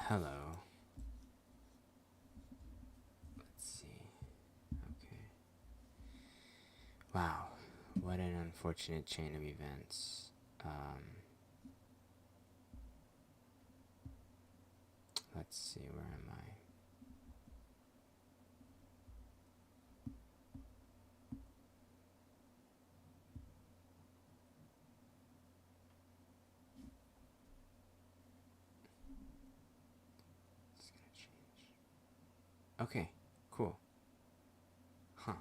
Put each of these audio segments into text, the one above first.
Hello. Let's see. Okay. Wow. What an unfortunate chain of events. Let's see. Where am I? It's gonna change. Okay. Cool. Huh.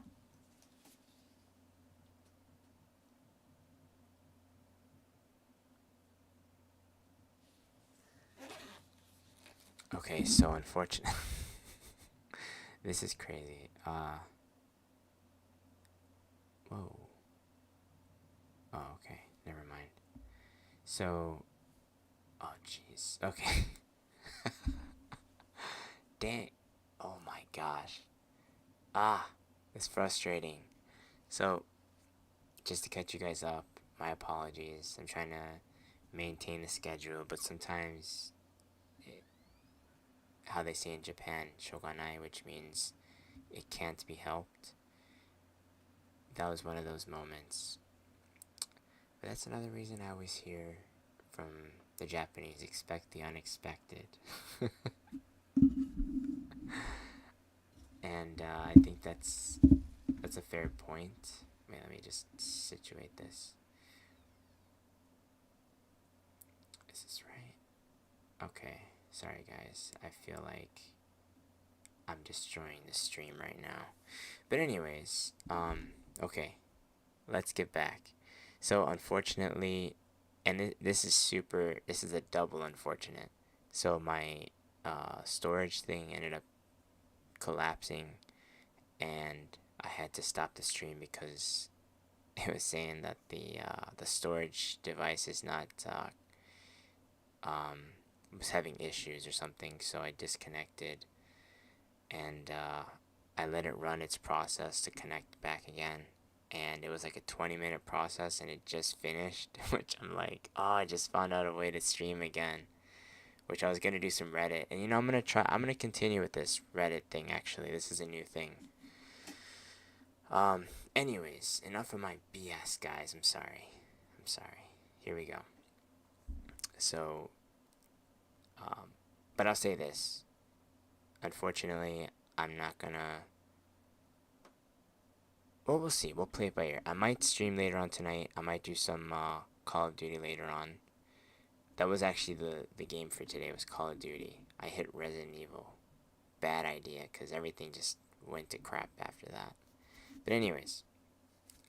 Okay. So unfortunate. This is crazy. Whoa. Oh, okay. Never mind. So. Oh, jeez. Okay. Dang. Oh my gosh. Ah. It's frustrating. So, just to catch you guys up, my apologies. I'm trying to maintain the schedule, but sometimes, it, how they say in Japan, shoganai, which means it can't be helped. That was one of those moments. But that's another reason I always hear from the Japanese, expect the unexpected. And I think that's a fair point. Wait, let me just situate this. Is this right? Okay. Sorry, guys. I feel like I'm destroying the stream right now. But anyways, okay, let's get back. So unfortunately, and this is a double unfortunate. So my storage thing ended up collapsing, and I had to stop the stream because it was saying that the storage device is not um, was having issues or something. So I disconnected, and I let it run its process to connect back again. And it was like a 20-minute process and it just finished, which I'm like, oh, I just found out a way to stream again, which I was going to do some Reddit. And I'm going to continue with this Reddit thing actually. This is a new thing. Um, anyways, enough of my BS, guys. I'm sorry. I'm sorry. Here we go. So, um, but I'll say this. Unfortunately, I'm not gonna. Well, we'll see. We'll play it by ear. I might stream later on tonight. I might do some Call of Duty later on. That was actually the game for today was Call of Duty. I hit Resident Evil. Bad idea, because everything just went to crap after that. But anyways,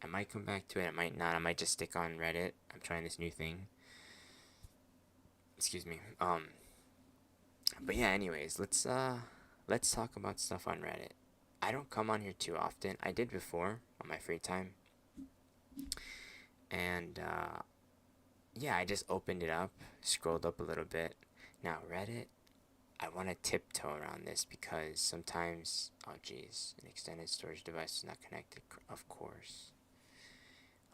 I might come back to it. I might not. I might just stick on Reddit. I'm trying this new thing. Excuse me. But yeah. Anyways, let's talk about stuff on Reddit. I don't come on here too often. I did before on my free time, and yeah, I just opened it up, scrolled up a little bit. Now Reddit, I want to tiptoe around this because sometimes, oh geez, an extended storage device is not connected. Of course.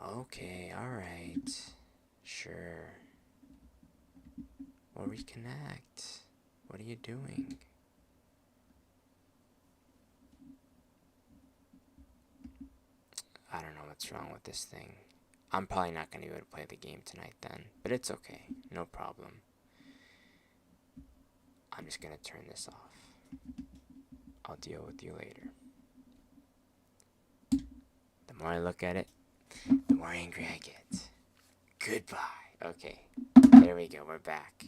Okay, all right, sure. Well, reconnect. What are you doing? I don't know what's wrong with this thing. I'm probably not going to be able to play the game tonight then, but it's okay. No problem. I'm just going to turn this off. I'll deal with you later. The more I look at it, the more angry I get. Goodbye. Okay, there we go. We're back.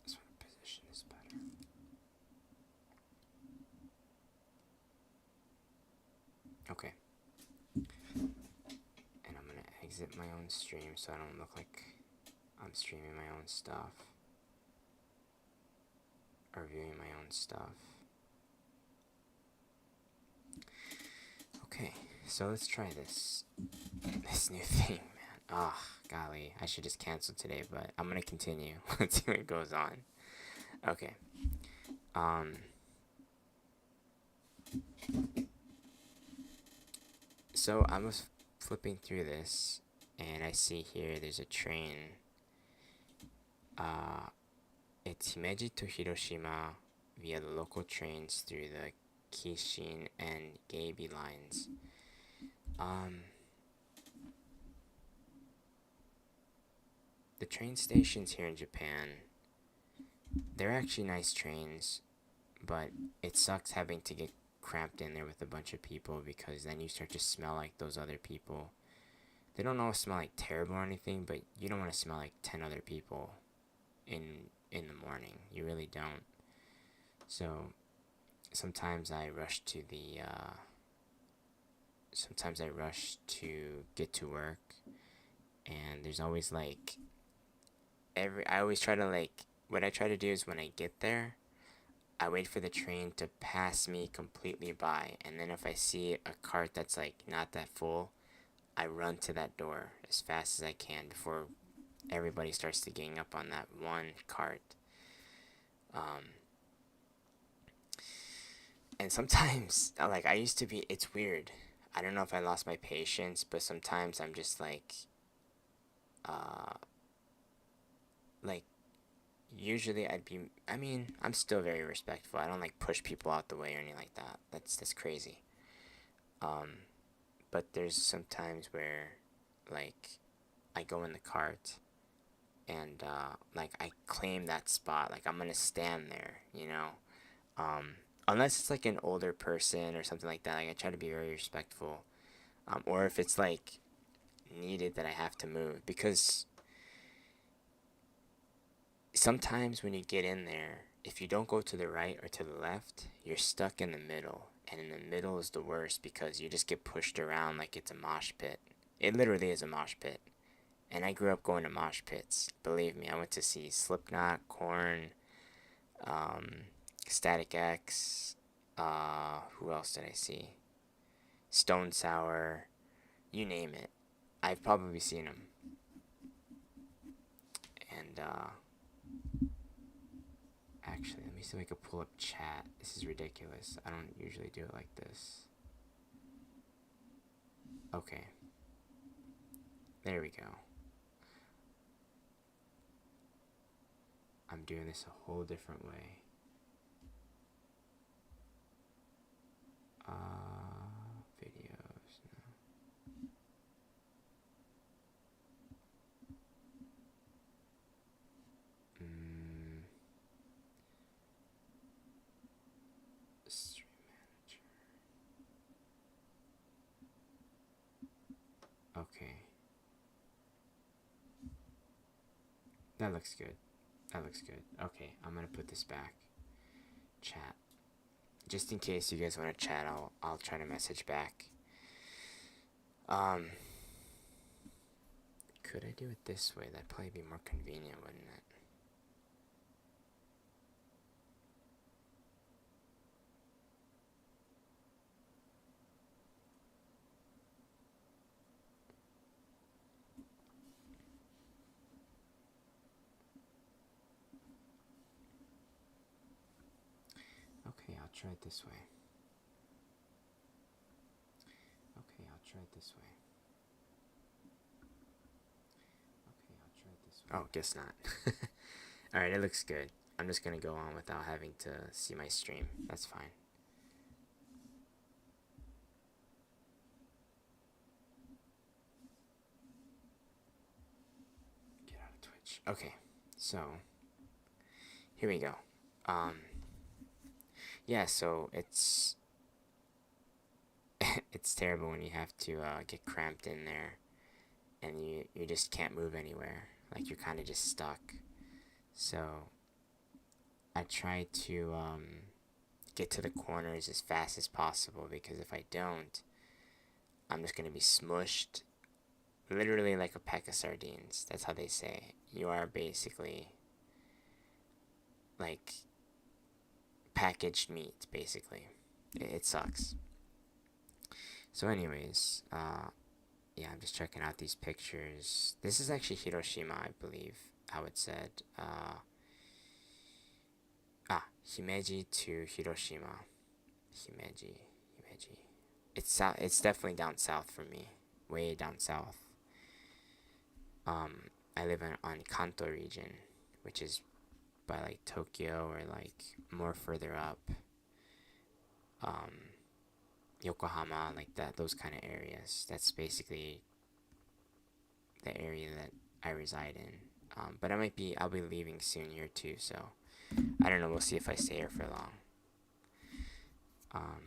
This one position is better. Okay. And I'm going to exit my own stream so I don't look like I'm streaming my own stuff. Or viewing my own stuff. Okay, so let's try this new thing, man. Ah, golly, I should just cancel today, but I'm gonna continue. Let's see what goes on. Okay. Um, So I was flipping through this, and I see here there's a train. Uh, it's Himeji to Hiroshima via the local trains through the Kishin and Geibi lines. Um, the train stations here in Japan, they're actually nice trains, but it sucks having to get cramped in there with a bunch of people because then you start to smell like those other people. They don't always smell like terrible or anything, but you don't want to smell like 10 other people in the morning. You really don't. So sometimes I rush to the sometimes I rush to get to work, and there's always like every I always try to like what I try to do is when I get there, I wait for the train to pass me completely by, and then if I see a cart that's like not that full, I run to that door as fast as I can before everybody starts to gang up on that one cart. Um, and sometimes, like I used to be, it's weird. I don't know if I lost my patience, but sometimes I'm just uh, like usually I'd be. I mean, I'm still very respectful. I don't like push people out the way or anything like that. That's crazy. Um, but there's some times where, like, I go in the cart and like I claim that spot. Like I'm gonna stand there, you know. Um, unless it's like an older person or something like that. Like I try to be very respectful. Or if it's like needed that I have to move because sometimes when you get in there, if you don't go to the right or to the left, you're stuck in the middle. And in the middle is the worst because you just get pushed around like it's a mosh pit. It literally is a mosh pit. And I grew up going to mosh pits. Believe me, I went to see Slipknot, Korn, um, Static X. Who else did I see? Stone Sour. You name it. I've probably seen them. And actually, let me see if I can pull up chat. This is ridiculous. I don't usually do it like this. Okay, there we go. I'm doing this a whole different way. Videos. No. Stream manager. Okay, that looks good. That looks good. Okay, I'm gonna put this back. Chat. Just in case you guys want to chat, I'll try to message back. Um, could I do it this way? That'd probably be more convenient, wouldn't it? Okay, I'll try it this way. Okay, I'll try it this way. Okay, I'll try it this way. Oh, guess not. Alright, it looks good. I'm just gonna go on without having to see my stream. That's fine. Get out of Twitch. Okay, so here we go. Yeah, so it's terrible when you have to get cramped in there and you just can't move anywhere. Like you're kind of just stuck. So I try to get to the corners as fast as possible because if I don't, I'm just gonna be smushed, literally like a pack of sardines. That's how they say. You are basically like packaged meat, basically. It sucks. So, anyways, yeah, I'm just checking out these pictures. This is actually Hiroshima, I believe, how it said. Himeji to Hiroshima. Himeji, Himeji. It's south. It's definitely down south for me, way down south. I live on Kanto region, which is by like Tokyo or like more further up. Um, Yokohama, like that, those kind of areas. That's basically the area that I reside in. But I'll be leaving soon here too, so I don't know. We'll see if I stay here for long. Um,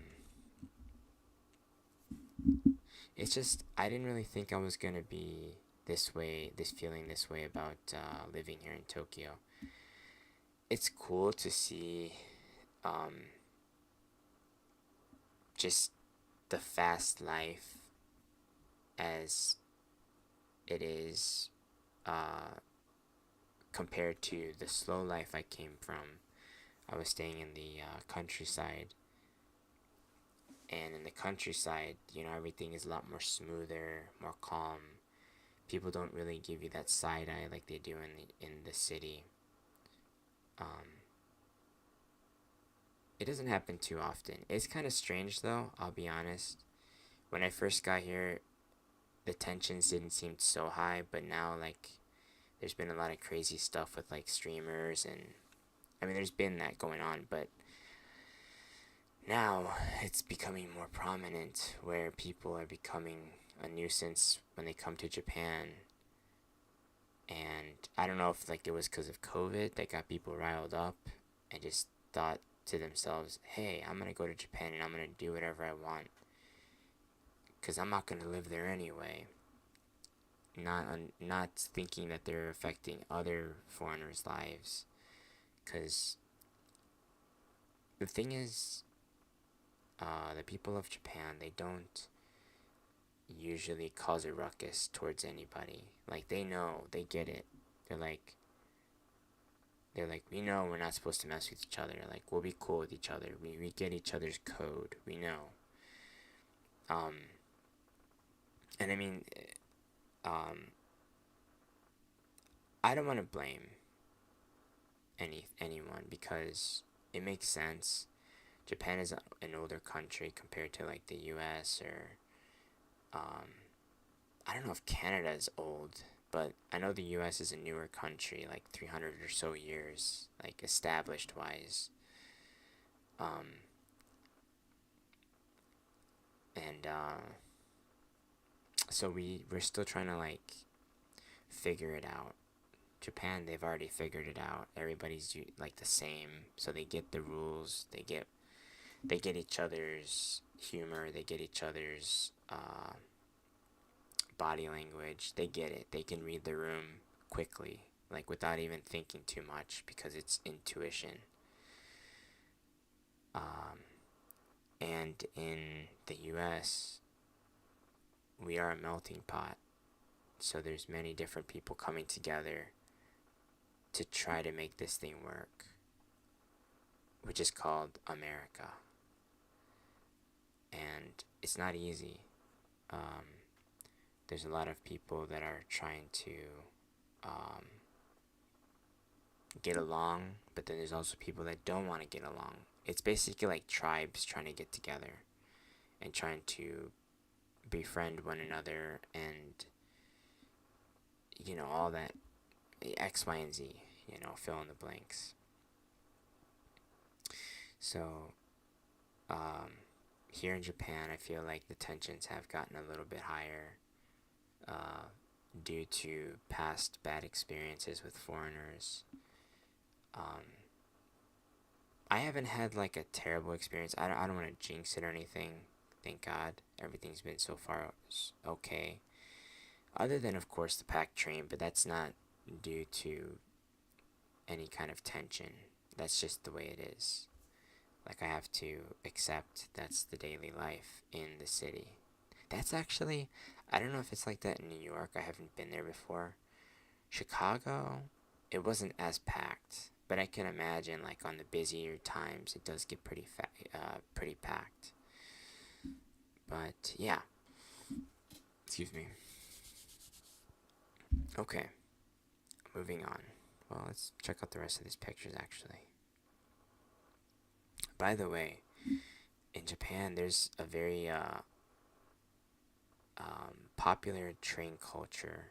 it's just I didn't really think I was gonna be this way, feeling this way about living here in Tokyo. It's cool to see um, just the fast life as it is compared to the slow life I came from. I was staying in the countryside, and in the countryside, everything is a lot more smoother, more calm. People don't really give you that side eye like they do in the city. Um, it doesn't happen too often. It's kind of strange though. I'll be honest. When I first got here, the tensions didn't seem so high, but now like there's been a lot of crazy stuff with like streamers, and I mean there's been that going on, but now it's becoming more prominent where people are becoming a nuisance when they come to Japan. And I don't know if like it was because of COVID that got people riled up and just thought to themselves, "Hey, I'm gonna go to Japan and I'm gonna do whatever I want because I'm not gonna live there anyway." Not thinking that they're affecting other foreigners' lives. Because the thing is, the people of Japan, they don't usually cause a ruckus towards anybody. Like they know, they get it. They're like, we know we're not supposed to mess with each other. Like we'll be cool with each other. We get each other's code. We know. Um, and I mean, um, I don't want to blame anyone because it makes sense. Japan is an older country compared to like the U.S. or um, I don't know if Canada is old, but I know the U.S. is a newer country, like 300 or so years, like established wise. Um, and so we're still trying to like figure it out. Japan, they've already figured it out. Everybody's like the same, so they get the rules. They get each other's humor. They get each other's body language. They get it. They can read the room quickly, like without even thinking too much because it's intuition. Um, and in the U.S., we are a melting pot. So there's many different people coming together to try to make this thing work, which is called America. And it's not easy. Um, there's a lot of people that are trying to um, get along, but then there's also people that don't want to get along. It's basically like tribes trying to get together and trying to befriend one another and, all that X, Y, and Z, fill in the blanks. So, um, here in Japan, I feel like the tensions have gotten a little bit higher uh, due to past bad experiences with foreigners. Um, I haven't had like a terrible experience. I don't want to jinx it or anything. Thank God. Everything's been so far okay. Other than, of course, the packed train, but that's not due to any kind of tension. That's just the way it is. Like, I have to accept that's the daily life in the city. That's actually, I don't know if it's like that in New York. I haven't been there before. Chicago, it wasn't as packed, but I can imagine like on the busier times it does get pretty packed. But yeah, excuse me. Okay, moving on. Well, let's check out the rest of these pictures actually. By the way, in Japan, there's a very popular train culture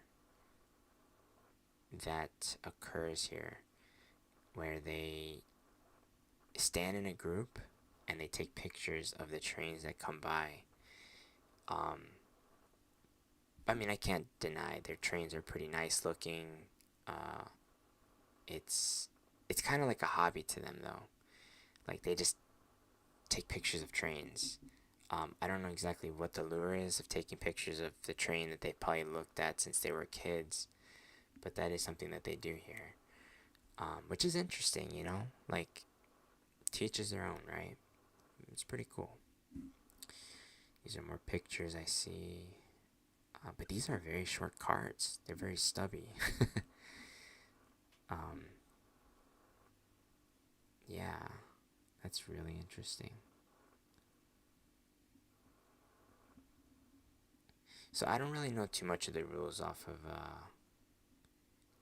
that occurs here where they stand in a group and they take pictures of the trains that come by. Um, I mean, I can't deny their trains are pretty nice looking. Uh, it's it's kind of like a hobby to them though. Like they just take pictures of trains. I don't know exactly what the lure is of taking pictures of the train that they probably looked at since they were kids, but that is something that they do here, which is interesting, you know? Like, teaches their own, right? It's pretty cool. These are more pictures I see. But these are very short cards. They're very stubby. um, yeah, that's really interesting. So I don't really know too much of the rules off of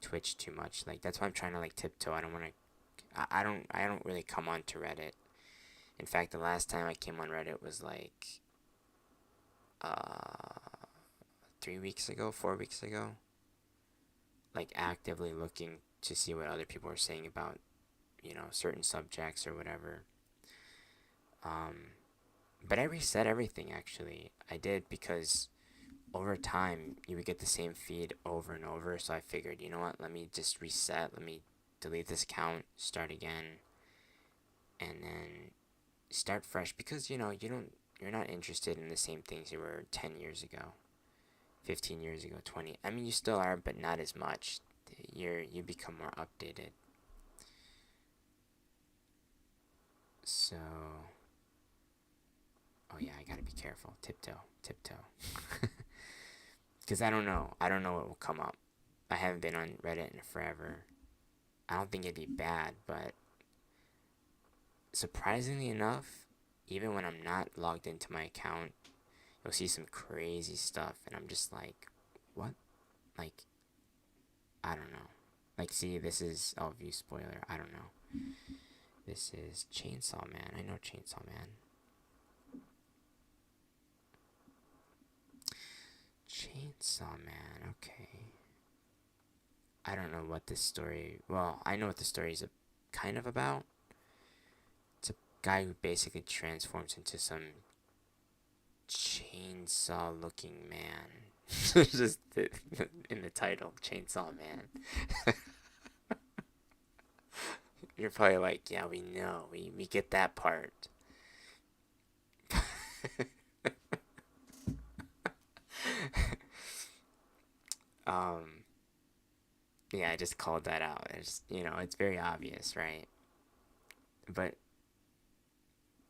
Twitch too much. Like that's why I'm trying to like tiptoe. I don't want to. I don't really come on to Reddit. In fact, the last time I came on Reddit was like 3 weeks ago, 4 weeks ago. Like actively looking to see what other people are saying about certain subjects or whatever. Um, but I reset everything actually. I did because over time you would get the same feed over and over. So I figured, you know what? Let me just reset. Let me delete this account, start again, and then start fresh because you're not interested in the same things you were 10 years ago, 15 years ago, 20. I mean, you still are, but not as much. You become more updated. So, oh yeah, I gotta be careful. Tiptoe, tiptoe. Because I don't know. I don't know what will come up. I haven't been on Reddit in forever. I don't think it'd be bad, but surprisingly enough, even when I'm not logged into my account, you'll see some crazy stuff, and I'm just like, what? Like, I don't know. Like, see, this is, oh, view spoiler. I don't know. This is Chainsaw Man. I know Chainsaw Man. Chainsaw Man, okay. I don't know what this story, well, I know what the story is kind of about. It's a guy who basically transforms into some chainsaw looking man. Just in the title, Chainsaw Man. You're probably like, yeah, we know. We get that part. um, yeah, I just called that out. It's very obvious, right? But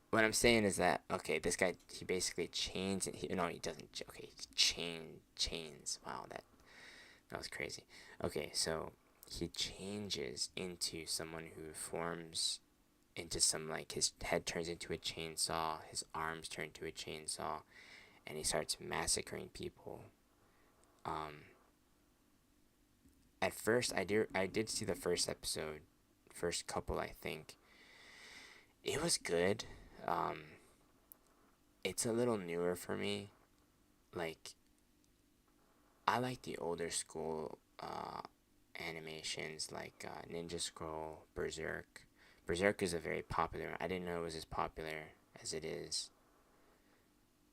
what I'm saying is that okay, this guy he basically chains. No, he doesn't. Okay, chains. Wow, that was crazy. Okay, so he changes into someone who forms into some like his head turns into a chainsaw, his arms turn to a chainsaw, and he starts massacring people. Um, at first, I did see the first episode, first couple I think. It was good. Um, it's a little newer for me. Like I like the older school animations like Ninja Scroll, Berserk. Berserk is a very popular. I didn't know it was as popular as it is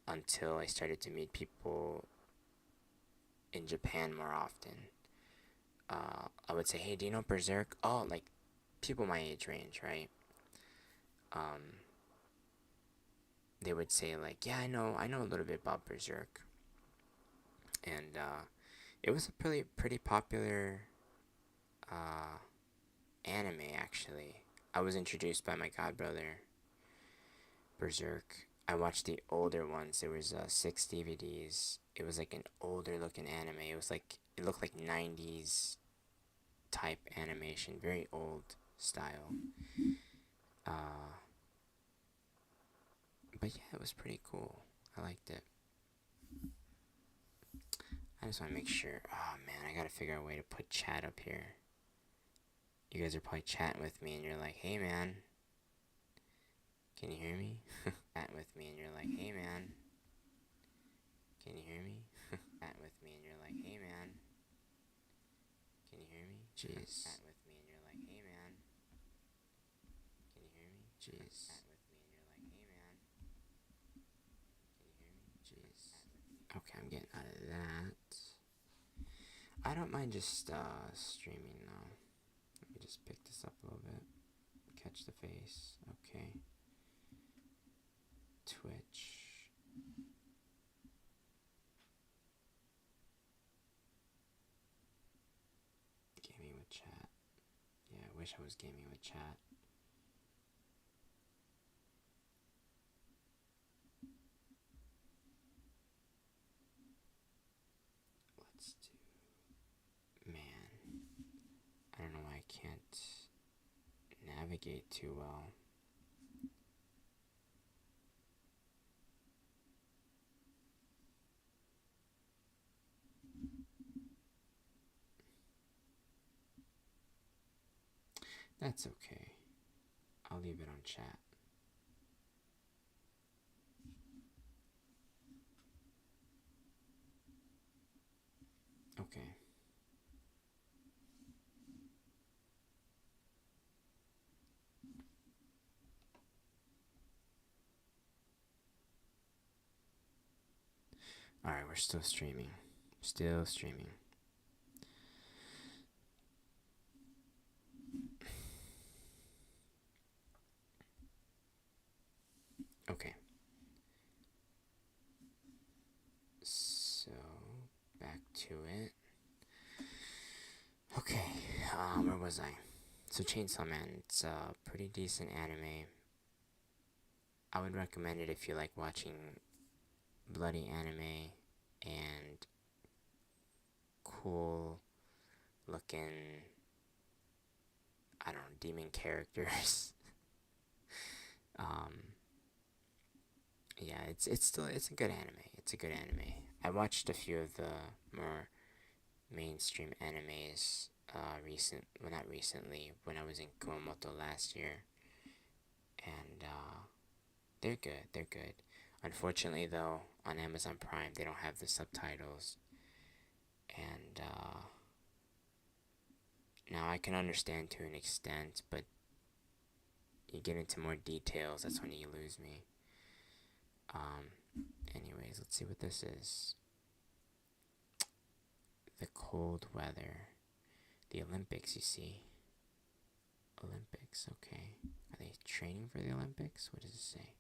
until I started to meet people in Japan more often. I would say, hey, do you know Berserk? Oh, like people my age range, right? Um, they would say like, yeah, I know a little bit about Berserk, and it was a pretty popular uh, anime actually. I was introduced by my godbrother, Berserk. I watched the older ones. There was 6 DVDs. It was like an older looking anime. It looked like 90s type animation, very old style. Uh, but yeah, it was pretty cool. I liked it. I just want to make sure. Oh man, I gotta figure out a way to put chat up here. You guys are probably chatting with me, and you're like, "Hey man, Can you hear me? Chat with me and you're like, hey man. Can you hear me? Chat with me and you're like, hey man. Can you hear me? Jeez. Chat with me and you're like, hey man. Can you hear me? Jeez. Chat with me and you're like, hey man. Can you hear me? Jeez. Okay, I'm getting out of that. I don't mind just streaming though. Let me just pick this up a little bit. Catch the face. Okay. Twitch. Gaming with chat. Yeah, I wish I was gaming with chat. Let's do... Man. I don't know why I can't navigate too well. That's okay. I'll leave it on chat. Okay. Alright, we're still streaming. Still streaming. Okay. So, back to it. Okay, where was I? So Chainsaw Man, it's a pretty decent anime. I would recommend it if you like watching bloody anime and cool looking, I don't know, demon characters. Yeah, it's a good anime. It's a good anime. I watched a few of the more mainstream animes not recently, when I was in Kumamoto last year, and they're good. They're good. Unfortunately, though, on Amazon Prime they don't have the subtitles, and now I can understand to an extent, but you get into more details, that's when you lose me. Anyways, let's see what this is. The cold weather. The Olympics, you see. Olympics, okay. Are they training for the Olympics? What does it say?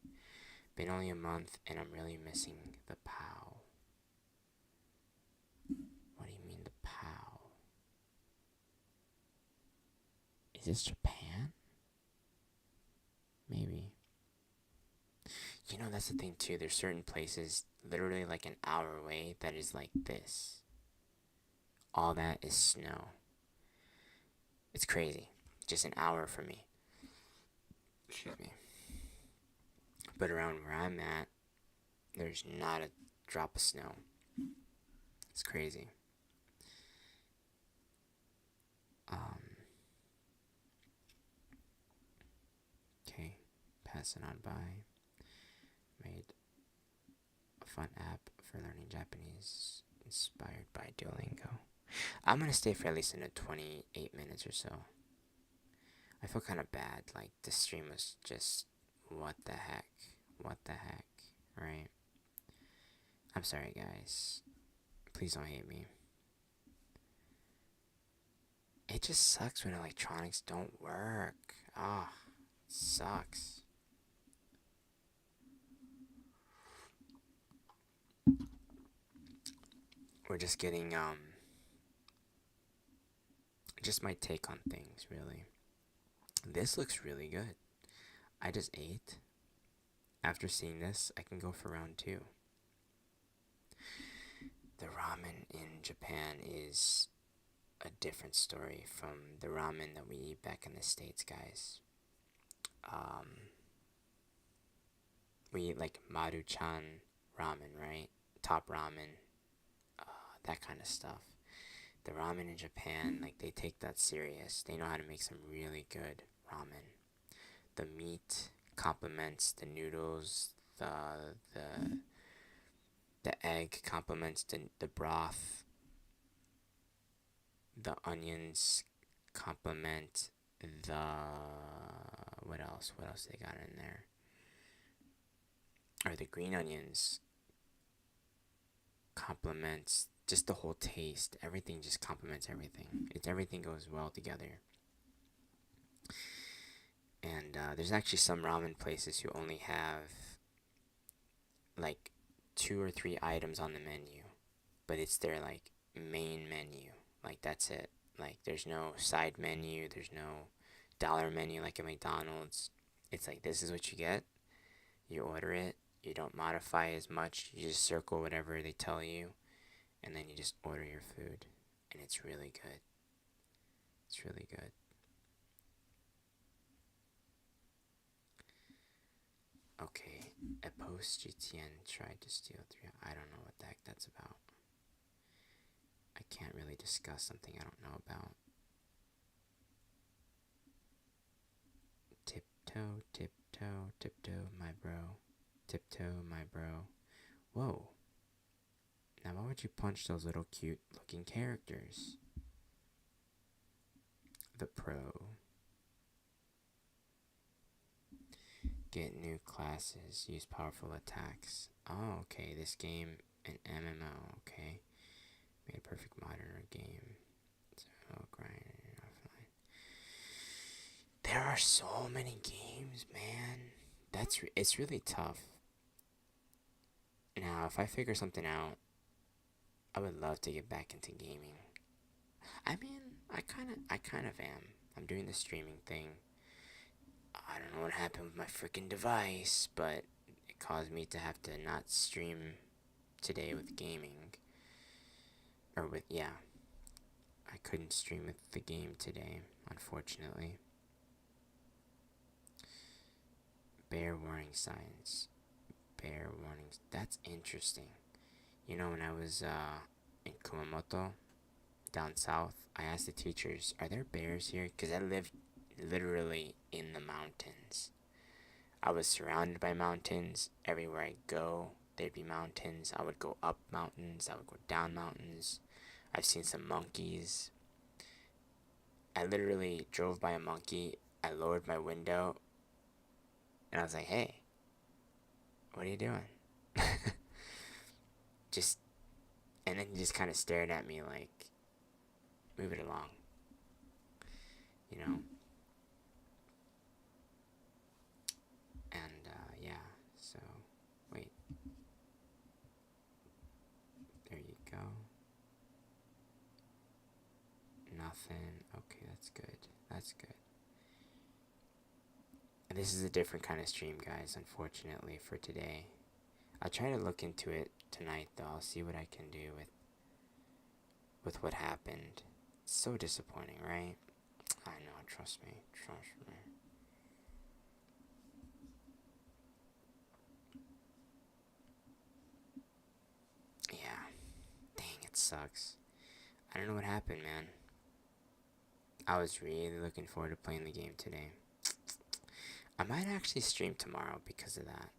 Been only a month and I'm really missing the POW. What do you mean the POW? Is this Japan? Maybe. You know, that's the thing too. There's certain places literally like an hour away that is like this. All that is snow. It's crazy. Just an hour for me. Excuse me. But around where I'm at, there's not a drop of snow. It's crazy. Okay, passing on by. Made a fun app for learning Japanese inspired by Duolingo. I'm gonna stay for at least another 28 minutes or so. I feel kind of bad. Like, the stream was just, what the heck? What the heck? Right? I'm sorry, guys. Please don't hate me. It just sucks when electronics don't work. Ah, oh, it sucks. We're just getting, just my take on things, really. This looks really good. I just ate. After seeing this, I can go for round 2. The ramen in Japan is a different story from the ramen that we eat back in the States, guys. We eat like Maruchan ramen, right? Top ramen, that kind of stuff. The ramen in Japan, like, they take that serious. They know how to make some really good ramen. The meat complements the noodles. The the egg complements the broth. The onions complement the what else? What else they got in there? Or the green onions complements just the whole taste. Everything just complements everything. Everything goes well together. And there's actually some ramen places who only have like two or three items on the menu, but it's their like main menu. Like that's it. Like there's no side menu. There's no dollar menu like at McDonald's. It's like this is what you get. You order it. You don't modify as much. You just circle whatever they tell you, and then you just order your food, and it's really good. It's really good. Okay, a post GTN tried to steal three. I don't know what the heck that's about. I can't really discuss something I don't know about. Tiptoe, tiptoe, tiptoe, my bro. Tiptoe, my bro. Whoa. Now, why would you punch those little cute looking characters? The pro. Get new classes. Use powerful attacks. Oh, okay. This game, an MMO. Okay. Made a perfect modern game. So, grind offline. There are so many games, man. It's really tough. Now, if I figure something out, I would love to get back into gaming. I mean, I kind of am. I'm doing the streaming thing. I don't know what happened with my freaking device, but it caused me to have to not stream today with gaming. Or with, yeah, I couldn't stream with the game today, unfortunately. Bear warning signs. Bear warnings. That's interesting. You know, when I was in Kumamoto, down south, I asked the teachers, are there bears here? Because I lived literally in the mountains. I was surrounded by mountains. Everywhere I go, there'd be mountains. I would go up mountains. I would go down mountains. I've seen some monkeys. I literally drove by a monkey. I lowered my window. And I was like, hey, what are you doing? Just, and then he just kind of stared at me like, move it along. You know? And, yeah, so, wait. There you go. Nothing. Okay, that's good. That's good. And this is a different kind of stream, guys, unfortunately, for today. I'll try to look into it tonight, though. I'll see what I can do with what happened. It's so disappointing, right? I know, trust me. Trust me. Yeah. Dang, it sucks. I don't know what happened, man. I was really looking forward to playing the game today. I might actually stream tomorrow because of that.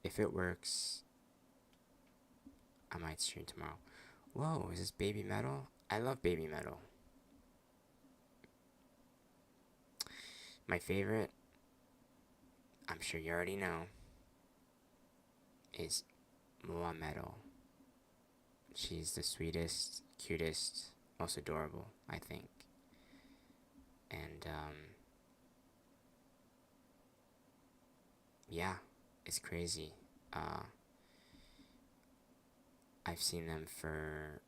If it works, I might stream tomorrow. Whoa, is this Baby Metal? I love Baby Metal. My favorite, I'm sure you already know, is Moa Metal. She's the sweetest, cutest, most adorable, I think. And, yeah, it's crazy. I've seen them for.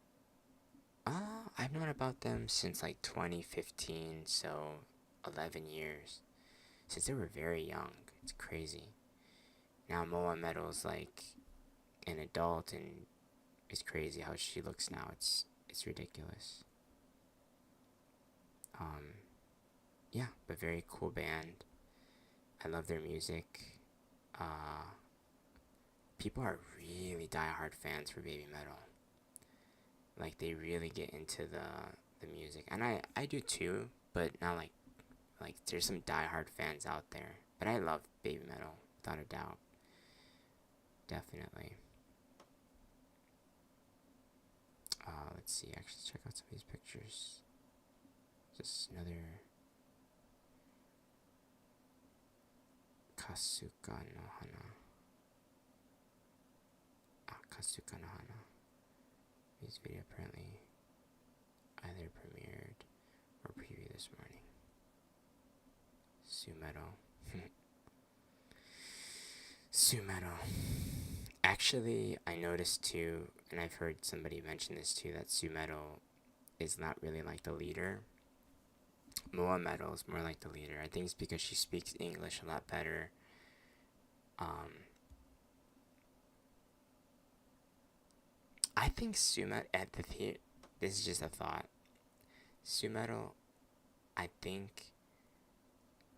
I've known about them since like 2015, so 11 years. Since they were very young. It's crazy. Now Moa Metal's like an adult, and it's crazy how she looks now. It's ridiculous. Um, yeah, but very cool band. I love their music. Uh, People are really diehard fans for Baby Metal. Like they really get into the music, and I do too. But not like there's some diehard fans out there. But I love Baby Metal, without a doubt. Definitely. Let's see. Actually, check out some of these pictures. Just another Kasuka no Hana. Kasuka no Hana. This video apparently either premiered or previewed this morning. Sumeto. Sumeto. Actually, I noticed too, and I've heard somebody mention this too, that Sumeto is not really like the leader. Moa Metal is more like the leader. I think it's because she speaks English a lot better. I think Sumeto at the theater. This is just a thought. Sumeto, I think,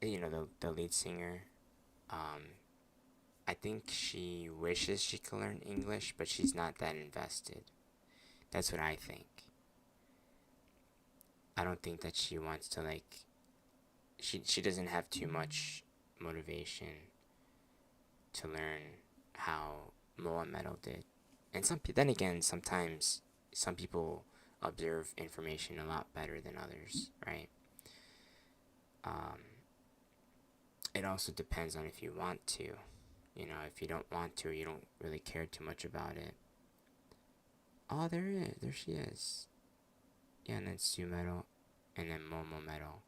the lead singer. I think she wishes she could learn English, but she's not that invested. That's what I think. I don't think that she wants to like. She doesn't have too much motivation to learn how Moa Metal did. And then again, sometimes some people observe information a lot better than others, right? It also depends on if you want to. If you don't want to, or you don't really care too much about it. Oh, there she is. Yeah, and then Sumeto, and then Momo Metal.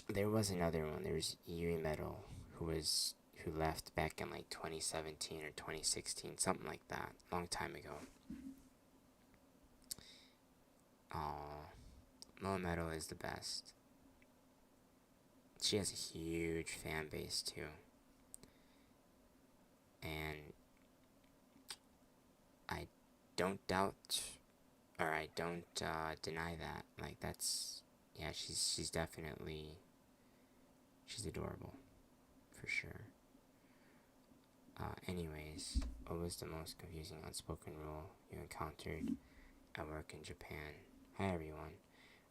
There was another one. There was Yuri Metal, who left back in like 2017 or 2016, something like that, long time ago. Momo Metal is the best. She has a huge fan base too. And I don't doubt, or I don't deny that. Like, yeah, she's definitely, she's adorable, for sure. Anyways, what was the most confusing unspoken rule you encountered at work in Japan? Hi everyone.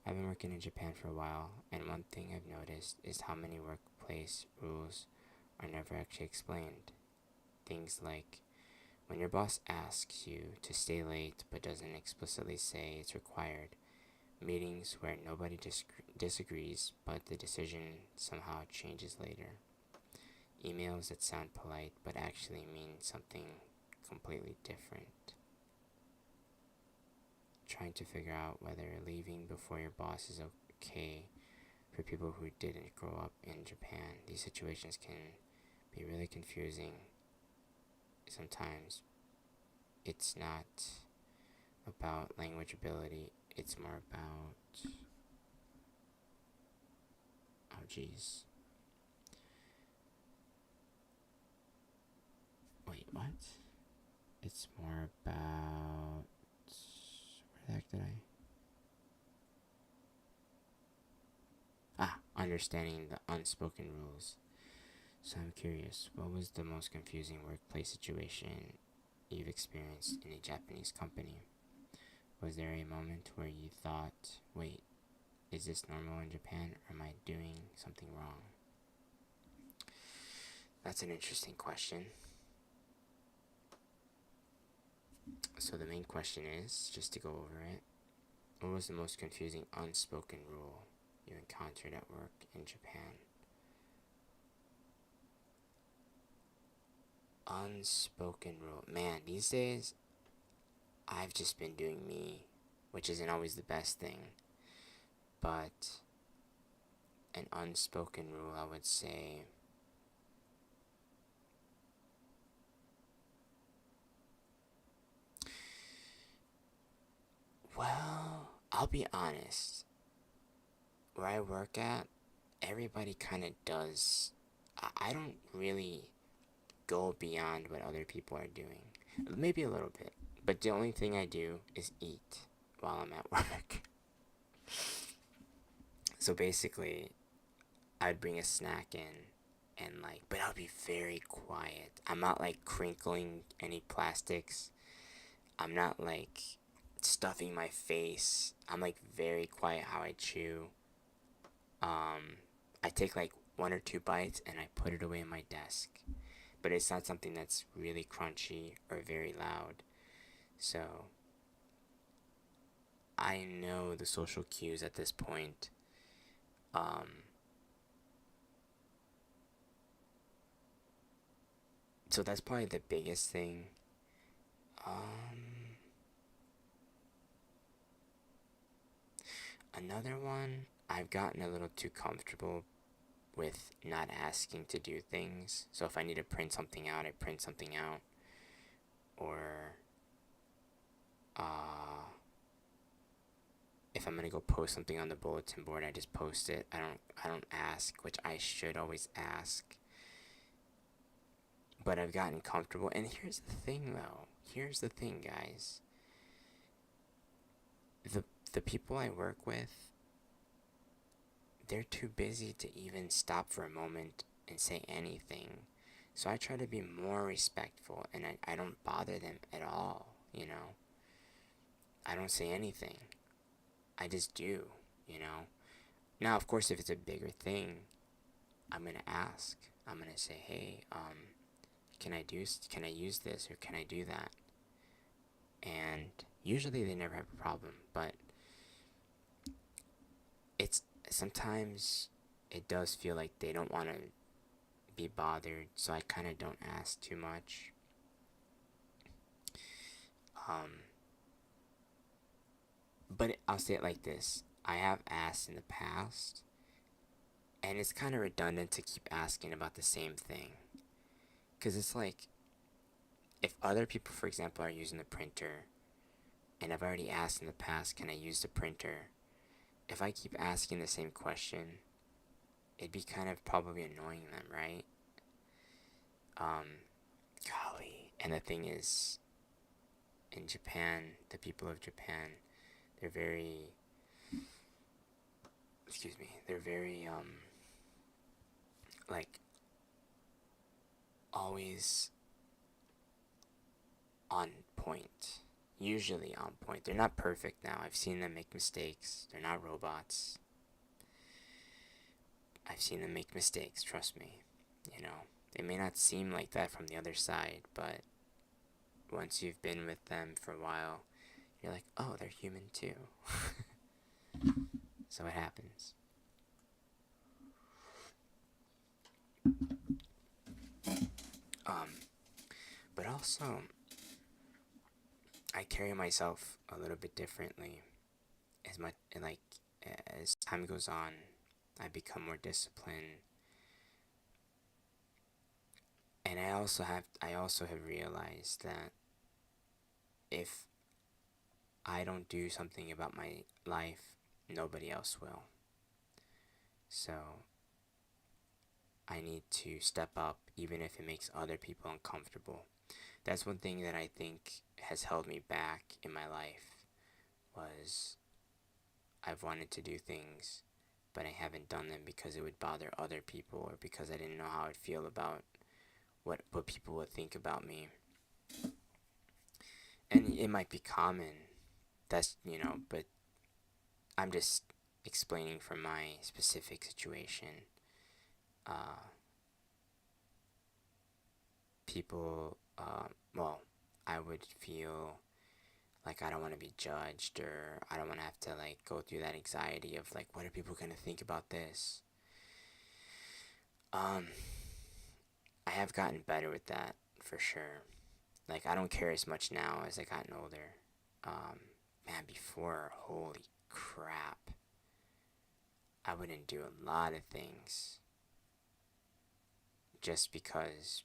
I've been working in Japan for a while, and one thing I've noticed is how many workplace rules are never actually explained. Things like when your boss asks you to stay late but doesn't explicitly say it's required, meetings where nobody disagrees but the decision somehow changes later, emails that sound polite but actually mean something completely different. Trying to figure out whether leaving before your boss is okay for people who didn't grow up in Japan. These situations can be really confusing sometimes. It's not about language ability, it's more about, oh geez. Wait, what? It's more about, where the heck did understanding the unspoken rules. So I'm curious, what was the most confusing workplace situation you've experienced in a Japanese company? Was there a moment where you thought, wait, is this normal in Japan, or am I doing something wrong? That's an interesting question. So the main question is, just to go over it, what was the most confusing unspoken rule you encountered at work in Japan? Unspoken rule. Man, these days, I've just been doing me, which isn't always the best thing. But an unspoken rule, I would say, well, I'll be honest. Where I work at, everybody kind of does. I don't really go beyond what other people are doing. Maybe a little bit. But the only thing I do is eat while I'm at work. So basically, I'd bring a snack in, and but I'll be very quiet. I'm not crinkling any plastics. I'm not stuffing my face. I'm very quiet how I chew. I take like one or two bites and I put it away in my desk. But it's not something that's really crunchy or very loud. So I know the social cues at this point. Um, so that's probably the biggest thing. Um, Another one, I've gotten a little too comfortable with not asking to do things. So if I need to print something out, I print something out. Or uh, if I'm gonna go post something on the bulletin board, I just post it. I don't ask, which I should always ask. But I've gotten comfortable. And here's the thing, though. Here's the thing, guys. The the people I work with, they're too busy to even stop for a moment and say anything. So I try to be more respectful, and I don't bother them at all, you know? I don't say anything. I just do, you know? Now, of course, if it's a bigger thing, I'm gonna ask. I'm gonna say, hey, can I use this or can I do that? And usually they never have a problem, but it's sometimes it does feel like they don't want to be bothered, so I kind of don't ask too much. Um, but I'll say it like this: I have asked in the past, and it's kind of redundant to keep asking about the same thing, because it's like if other people, for example, are using the printer, and I've already asked in the past, can I use the printer? If I keep asking the same question, it'd be kind of probably annoying them, right? Um, Golly. And the thing is, in Japan, the people of Japan, they're very, excuse me, they're very, like, always on point. Usually on point. They're not perfect now. I've seen them make mistakes. They're not robots. I've seen them make mistakes, trust me. You know, it may not seem like that from the other side, but once you've been with them for a while, you're like, oh, they're human too. So it happens. Um, but also, I carry myself a little bit differently. As much like as time goes on, I become more disciplined, and I also have realized that if I don't do something about my life, nobody else will. So I need to step up, even if it makes other people uncomfortable. That's one thing that I think has held me back in my life was I've wanted to do things, but I haven't done them because it would bother other people or because I didn't know how I'd feel about what people would think about me. And it might be common, but I'm just explaining from my specific situation. Uh, well, I would feel like I don't want to be judged or I don't want to have to like go through that anxiety of like what are people going to think about this. Um I have gotten better with that for sure. Like I don't care as much now as I gotten older. Um Man, before, holy crap. I wouldn't do a lot of things just because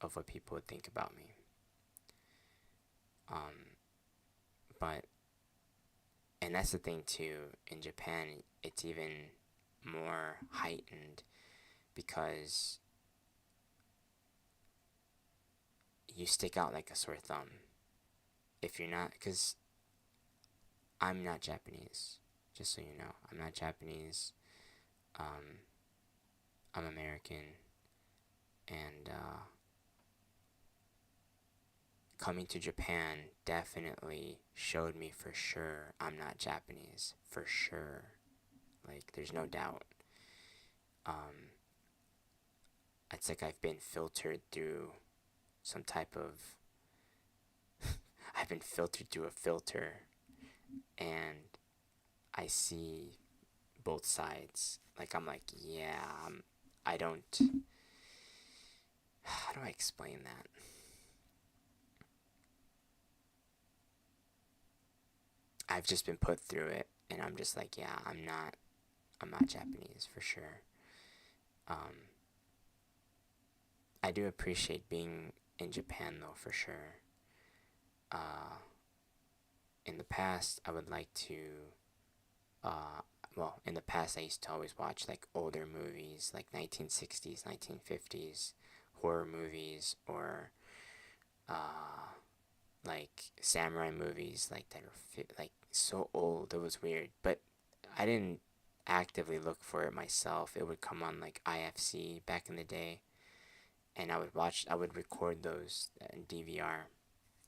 of what people would think about me. Um but and that's the thing too, in Japan it's even more heightened because you stick out like a sore thumb if you're not, because I'm not Japanese, just so you know. I'm not Japanese. um, I'm American, and coming to Japan definitely showed me for sure I'm not Japanese, for sure. Like, there's no doubt. Um, it's like I've been filtered through some type of. I've been filtered through a filter, and I see both sides. Like I'm like, yeah, I don't. How do I explain that? I've just been put through it, and I'm just like, yeah, I'm not. I'm not Japanese for sure. Um, I do appreciate being in Japan though, for sure. Uh, in the past, I would like to. Uh, well, in the past, I used to always watch like older movies, like 1960s, 1950s horror movies, or uh, like samurai movies, like that are like so old. It was weird, but I didn't actively look for it myself. It would come on like IFC back in the day, and I would watch. I would record those in DVR,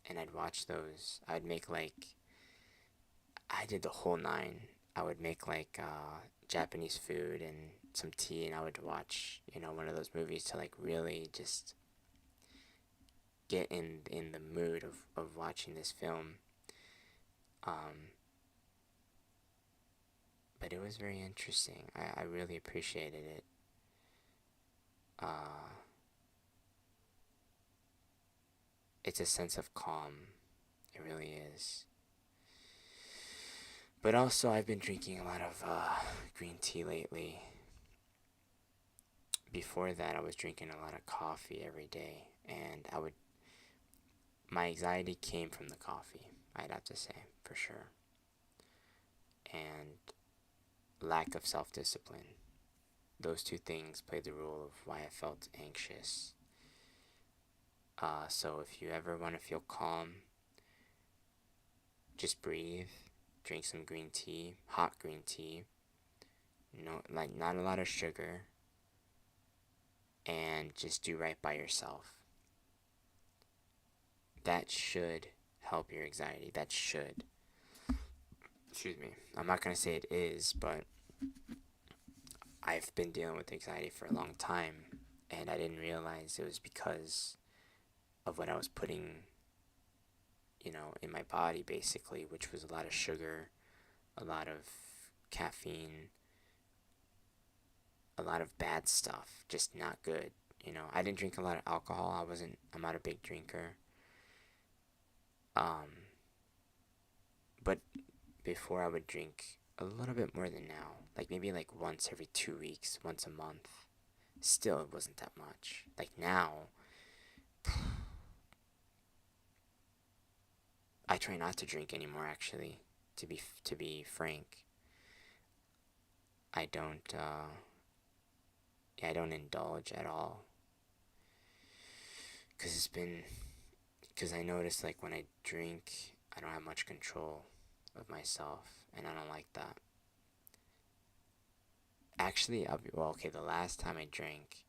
and I'd watch those. I'd make like I did the whole nine. I would make like Japanese food and some tea, and I would watch one of those movies to like really just get in the mood of watching this film. Um, but it was very interesting. I really appreciated it. Uh, it's a sense of calm. It really is. But also, I've been drinking a lot of green tea lately. Before that, I was drinking a lot of coffee every day, and my anxiety came from the coffee. I'd have to say for sure, and lack of self discipline. Those two things played the role of why I felt anxious. So if you ever want to feel calm, just breathe, drink some green tea, hot green tea. No, like not a lot of sugar, and just do right by yourself. That should help your anxiety. That should. Excuse me. I'm not gonna say it is, but I've been dealing with anxiety for a long time, and I didn't realize it was because of what I was putting, in my body basically, which was a lot of sugar, a lot of caffeine, a lot of bad stuff, just not good. I didn't drink a lot of alcohol. I'm not a big drinker. Um, but before I would drink a little bit more than now, like maybe like once every 2 weeks, once a month. Still, it wasn't that much. Like now, I try not to drink anymore. Actually, to be frank, I don't. Yeah, I don't indulge at all. Cause I notice like when I drink, I don't have much control of myself, and I don't like that. Actually, well, okay. The last time I drank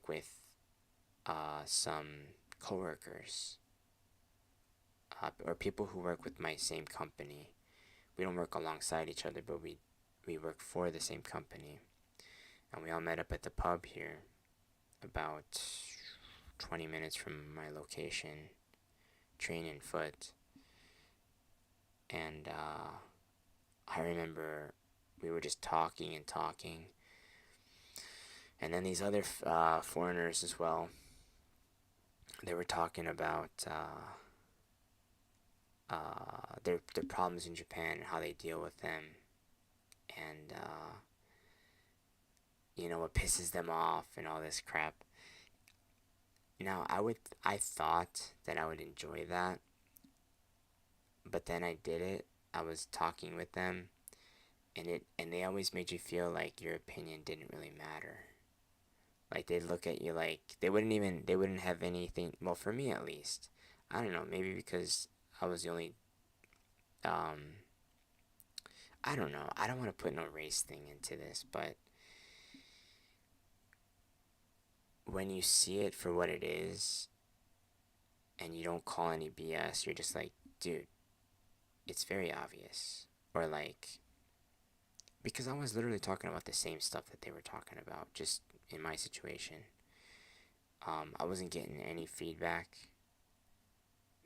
with some coworkers, or people who work with my same company. We don't work alongside each other, but we work for the same company, and we all met up at the pub here, about 20 minutes from my location, train and foot. And I remember we were just talking and talking, and then these other foreigners as well. They were talking about their problems in Japan and how they deal with them, and what pisses them off and all this crap. Now, I thought that I would enjoy that, but then I did it. I was talking with them, and they always made you feel like your opinion didn't really matter. Like they'd look at you like they wouldn't have anything. Well, for me at least, I don't know. Maybe because I was the only. Um, I don't know. I don't want to put no race thing into this, but when you see it for what it is, and you don't call any BS, you're just like, dude, it's very obvious. Or like, because I was literally talking about the same stuff that they were talking about, just in my situation. I wasn't getting any feedback.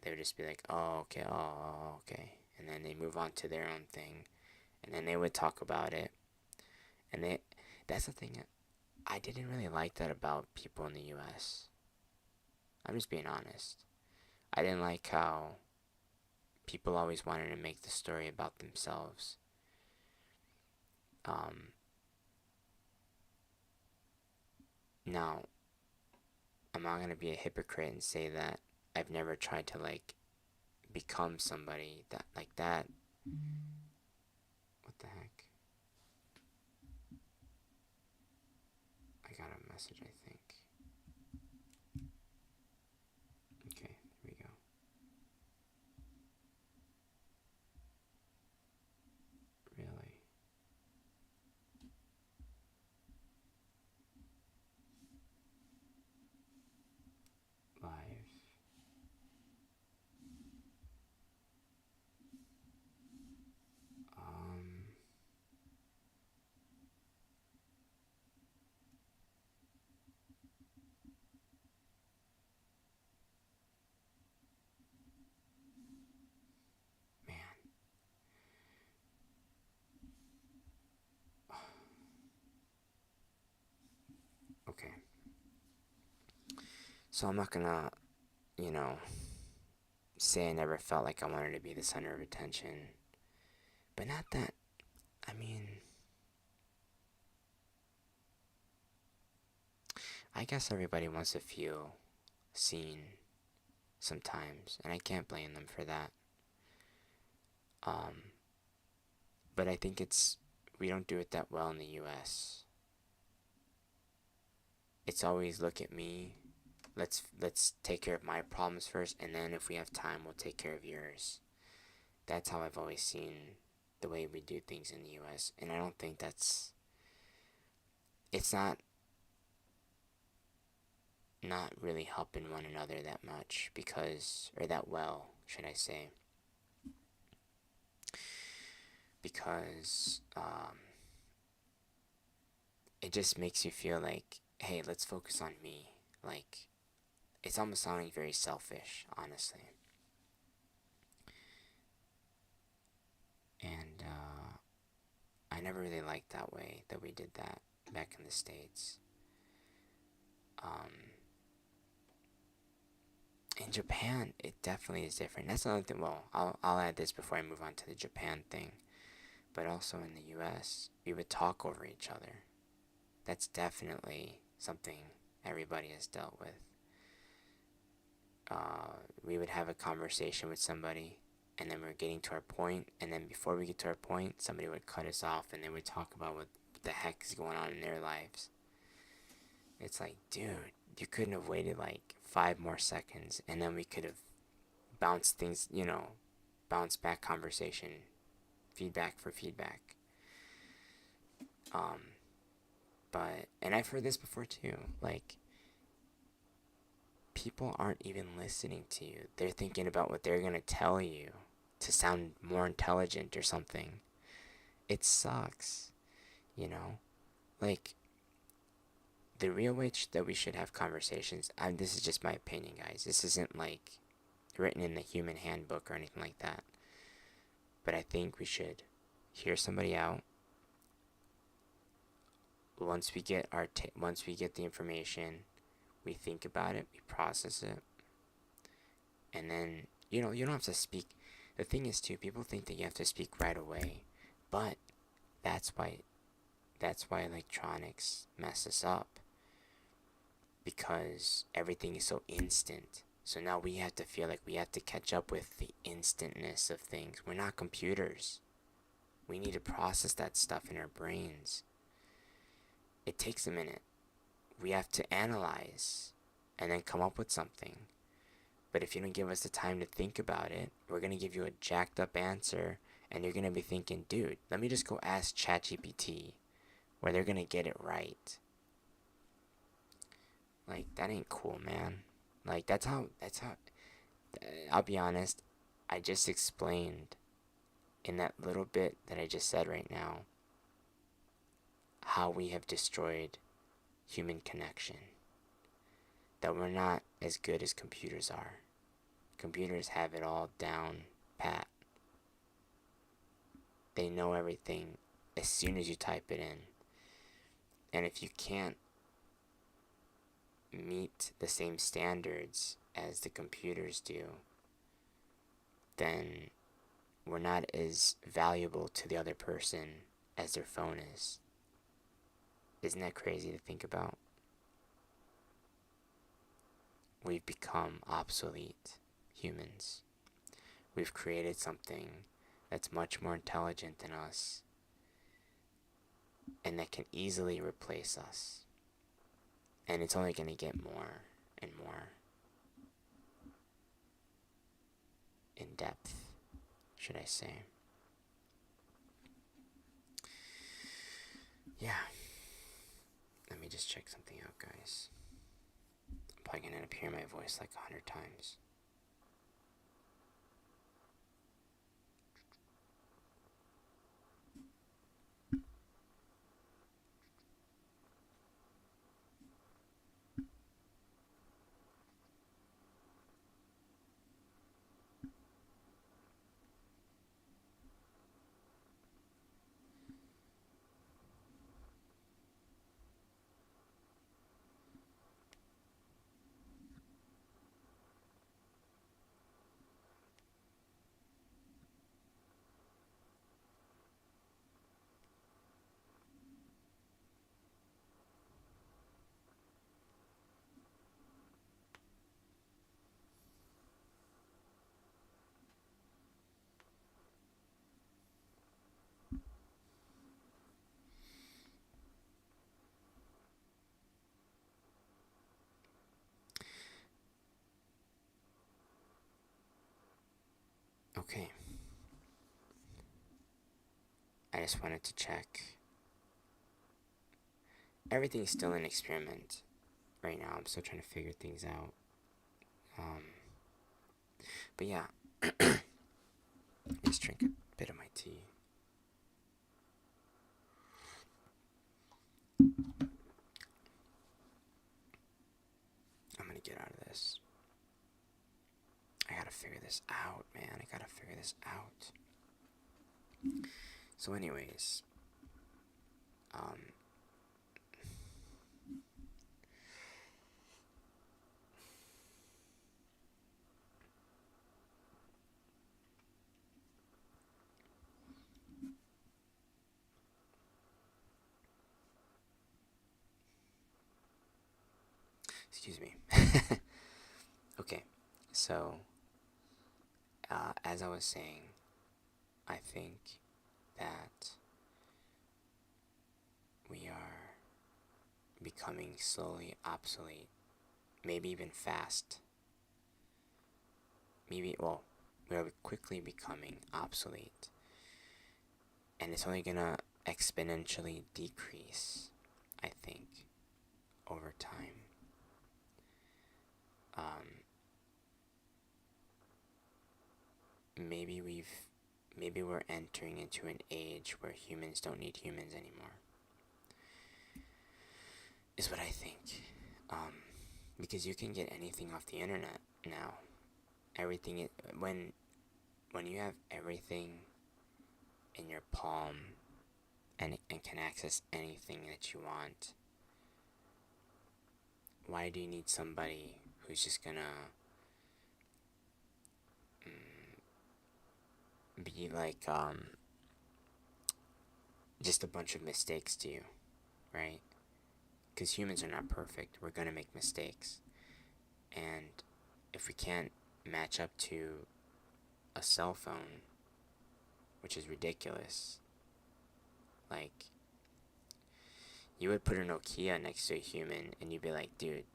They would just be like, "Oh, okay, oh, okay," and then they move on to their own thing, and then they would talk about it, and that's the thing. I didn't really like that about people in the U.S. I'm just being honest. I didn't like how people always wanted to make the story about themselves. Um, Now, I'm not gonna be a hypocrite and say that I've never tried to like become somebody that like that. What the heck? I got a message, I think. Okay, here we go. Really? Live. Um, Man. Okay. So I'm not gonna, you know, say I never felt like I wanted to be the center of attention. But not that, I mean, I guess everybody wants to feel seen sometimes, and I can't blame them for that. Um, but I think we don't do it that well in the US. It's always look at me. Let's take care of my problems first, and then if we have time, we'll take care of yours. That's how I've always seen the way we do things in the US, and I don't think it's not really helping one another that much because or that well, should I say? Because it just makes you feel like, hey, let's focus on me. Like it's almost sounding very selfish, honestly. And I never really liked that way that we did that back in the States. Um, in Japan, it definitely is different. That's another thing. Well, I'll add this before I move on to the Japan thing. But also in the US, we would talk over each other. That's definitely something everybody has dealt with. We would have a conversation with somebody, and then we're getting to our point, and then before we get to our point, somebody would cut us off, and they would talk about what the heck is going on in their lives. It's like, dude, you couldn't have waited like 5 more seconds, and then we could have bounced things, bounce back conversation, feedback for feedback. Um, and I've heard this before too. Like, people aren't even listening to you. They're thinking about what they're gonna tell you to sound more intelligent or something. It sucks, you know. Like the real way that we should have conversations. This is just my opinion, guys. This isn't like written in the human handbook or anything like that. But I think we should hear somebody out. Once we get the information, we think about it, we process it, and then you don't have to speak. The thing is too, people think that you have to speak right away, but that's why electronics mess us up because everything is so instant. So now we have to feel like we have to catch up with the instantness of things. We're not computers. We need to process that stuff in our brains. It takes a minute. We have to analyze and then come up with something. But if you don't give us the time to think about it, we're going to give you a jacked up answer, and you're going to be thinking, dude, let me just go ask ChatGPT, where they're going to get it right. Like, that ain't cool, man. Like, I'll be honest, I just explained in that little bit that I just said right now how we have destroyed human connection. That we're not as good as computers are. Computers have it all down pat. They know everything as soon as you type it in. And if you can't meet the same standards as the computers do, then we're not as valuable to the other person as their phone is. Isn't that crazy to think about? We've become obsolete humans. We've created something that's much more intelligent than us and that can easily replace us. And it's only going to get more and more in depth, should I say. Yeah. Let me just check something out, guys. I'm probably going to end up hearing my voice like 100 times. Okay. I just wanted to check. Everything's still an experiment right now. I'm still trying to figure things out. But yeah, let's drink a bit of my tea. I'm gonna get out of this. I gotta figure this out, man. I gotta figure this out. So, anyways, excuse me. Okay, so as I was saying, I think that we are becoming slowly obsolete, maybe even fast. Well, we are quickly becoming obsolete, and it's only gonna exponentially decrease, I think, over time. Maybe we're entering into an age where humans don't need humans anymore, is what I think. Because you can get anything off the internet now. Everything, when you have everything in your palm and can access anything that you want, why do you need somebody who's just gonna be like just a bunch of mistakes to you, right? Because humans are not perfect. We're gonna make mistakes, and if we can't match up to a cell phone, which is ridiculous, like, you would put a Nokia next to a human and you'd be like, dude,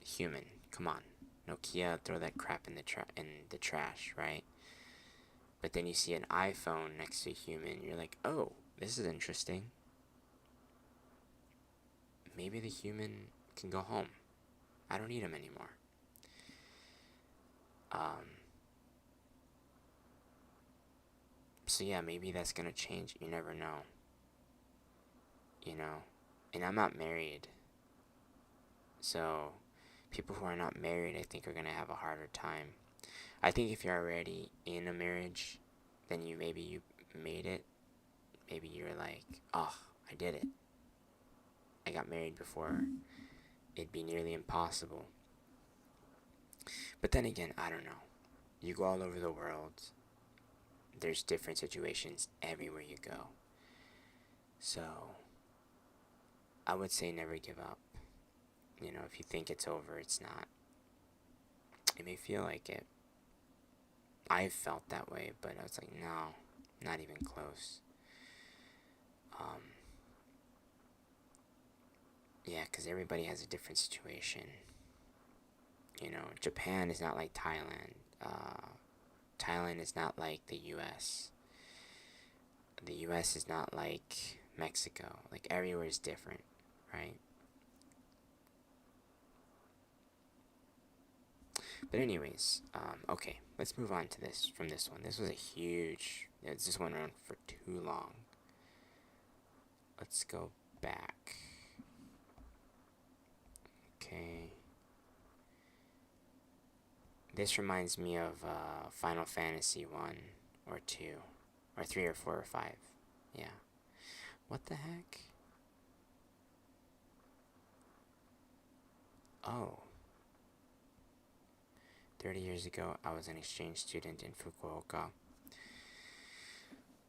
human, come on, Nokia, throw that crap in the trash, right? But then you see an iPhone next to a human, you're like, oh, this is interesting. Maybe the human can go home. I don't need him anymore. So yeah, maybe that's gonna change. You never know. you know, and I'm not married. So people who are not married, I think, are going to have a harder time. I think if you're already in a marriage, then you made it. Maybe you're like, oh, I did it. I got married before it'd be nearly impossible. But then again, I don't know. You go all over the world. There's different situations everywhere you go. So I would say never give up. You know, if you think it's over, it's not. It may feel like it. I felt that way, but I was like, no, not even close. Um, yeah, because everybody has a different situation. You know, Japan is not like Thailand. Thailand is not like the US. The US is not like Mexico. Like, everywhere is different, right? But anyways, okay, let's move on to this from this one. This was a huge. This went on for too long. Let's go back. Okay. This reminds me of Final Fantasy 1 or 2 or 3 or 4 or 5. Yeah. What the heck? Oh. 30 years ago, I was an exchange student in Fukuoka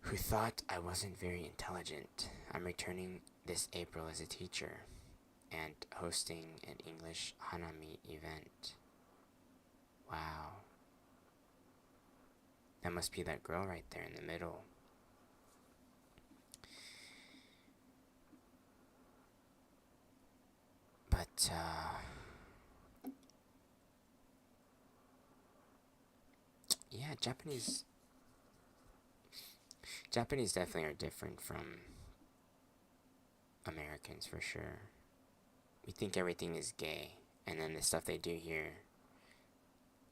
who thought I wasn't very intelligent. I'm returning this April as a teacher and hosting an English Hanami event. Wow. That must be that girl right there in the middle. But, yeah, Japanese definitely are different from Americans for sure. We think everything is gay, and then the stuff they do here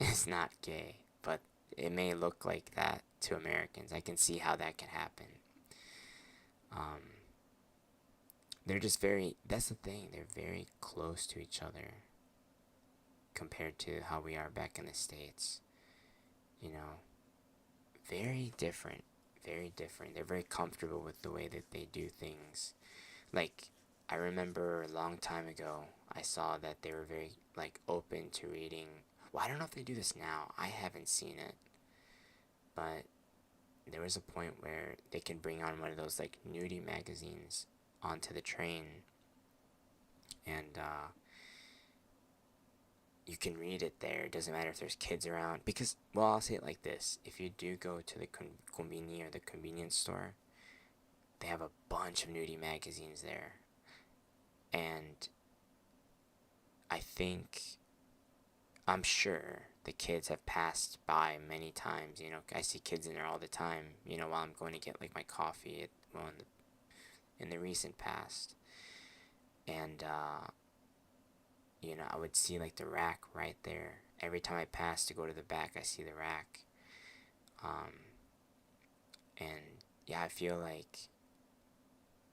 is not gay, but it may look like that to Americans. I can see how that can happen. Um, they're just very, that's the thing, they're very close to each other compared to how we are back in the States. You know, very different, very different. They're very comfortable with the way that they do things. Like, I remember a long time ago, I saw that they were very, like, open to reading. Well, I don't know if they do this now. I haven't seen it. But there was a point where they can bring on one of those, like, nudie magazines onto the train. And, you can read it there. It doesn't matter if there's kids around. Because, well, I'll say it like this. If you do go to the konbini or the convenience store, they have a bunch of nudie magazines there. And I think, I'm sure the kids have passed by many times. You know, I see kids in there all the time, you know, while I'm going to get, like, my coffee in the recent past. And, you know, I would see, like, the rack right there. Every time I pass to go to the back, I see the rack. And, yeah, I feel like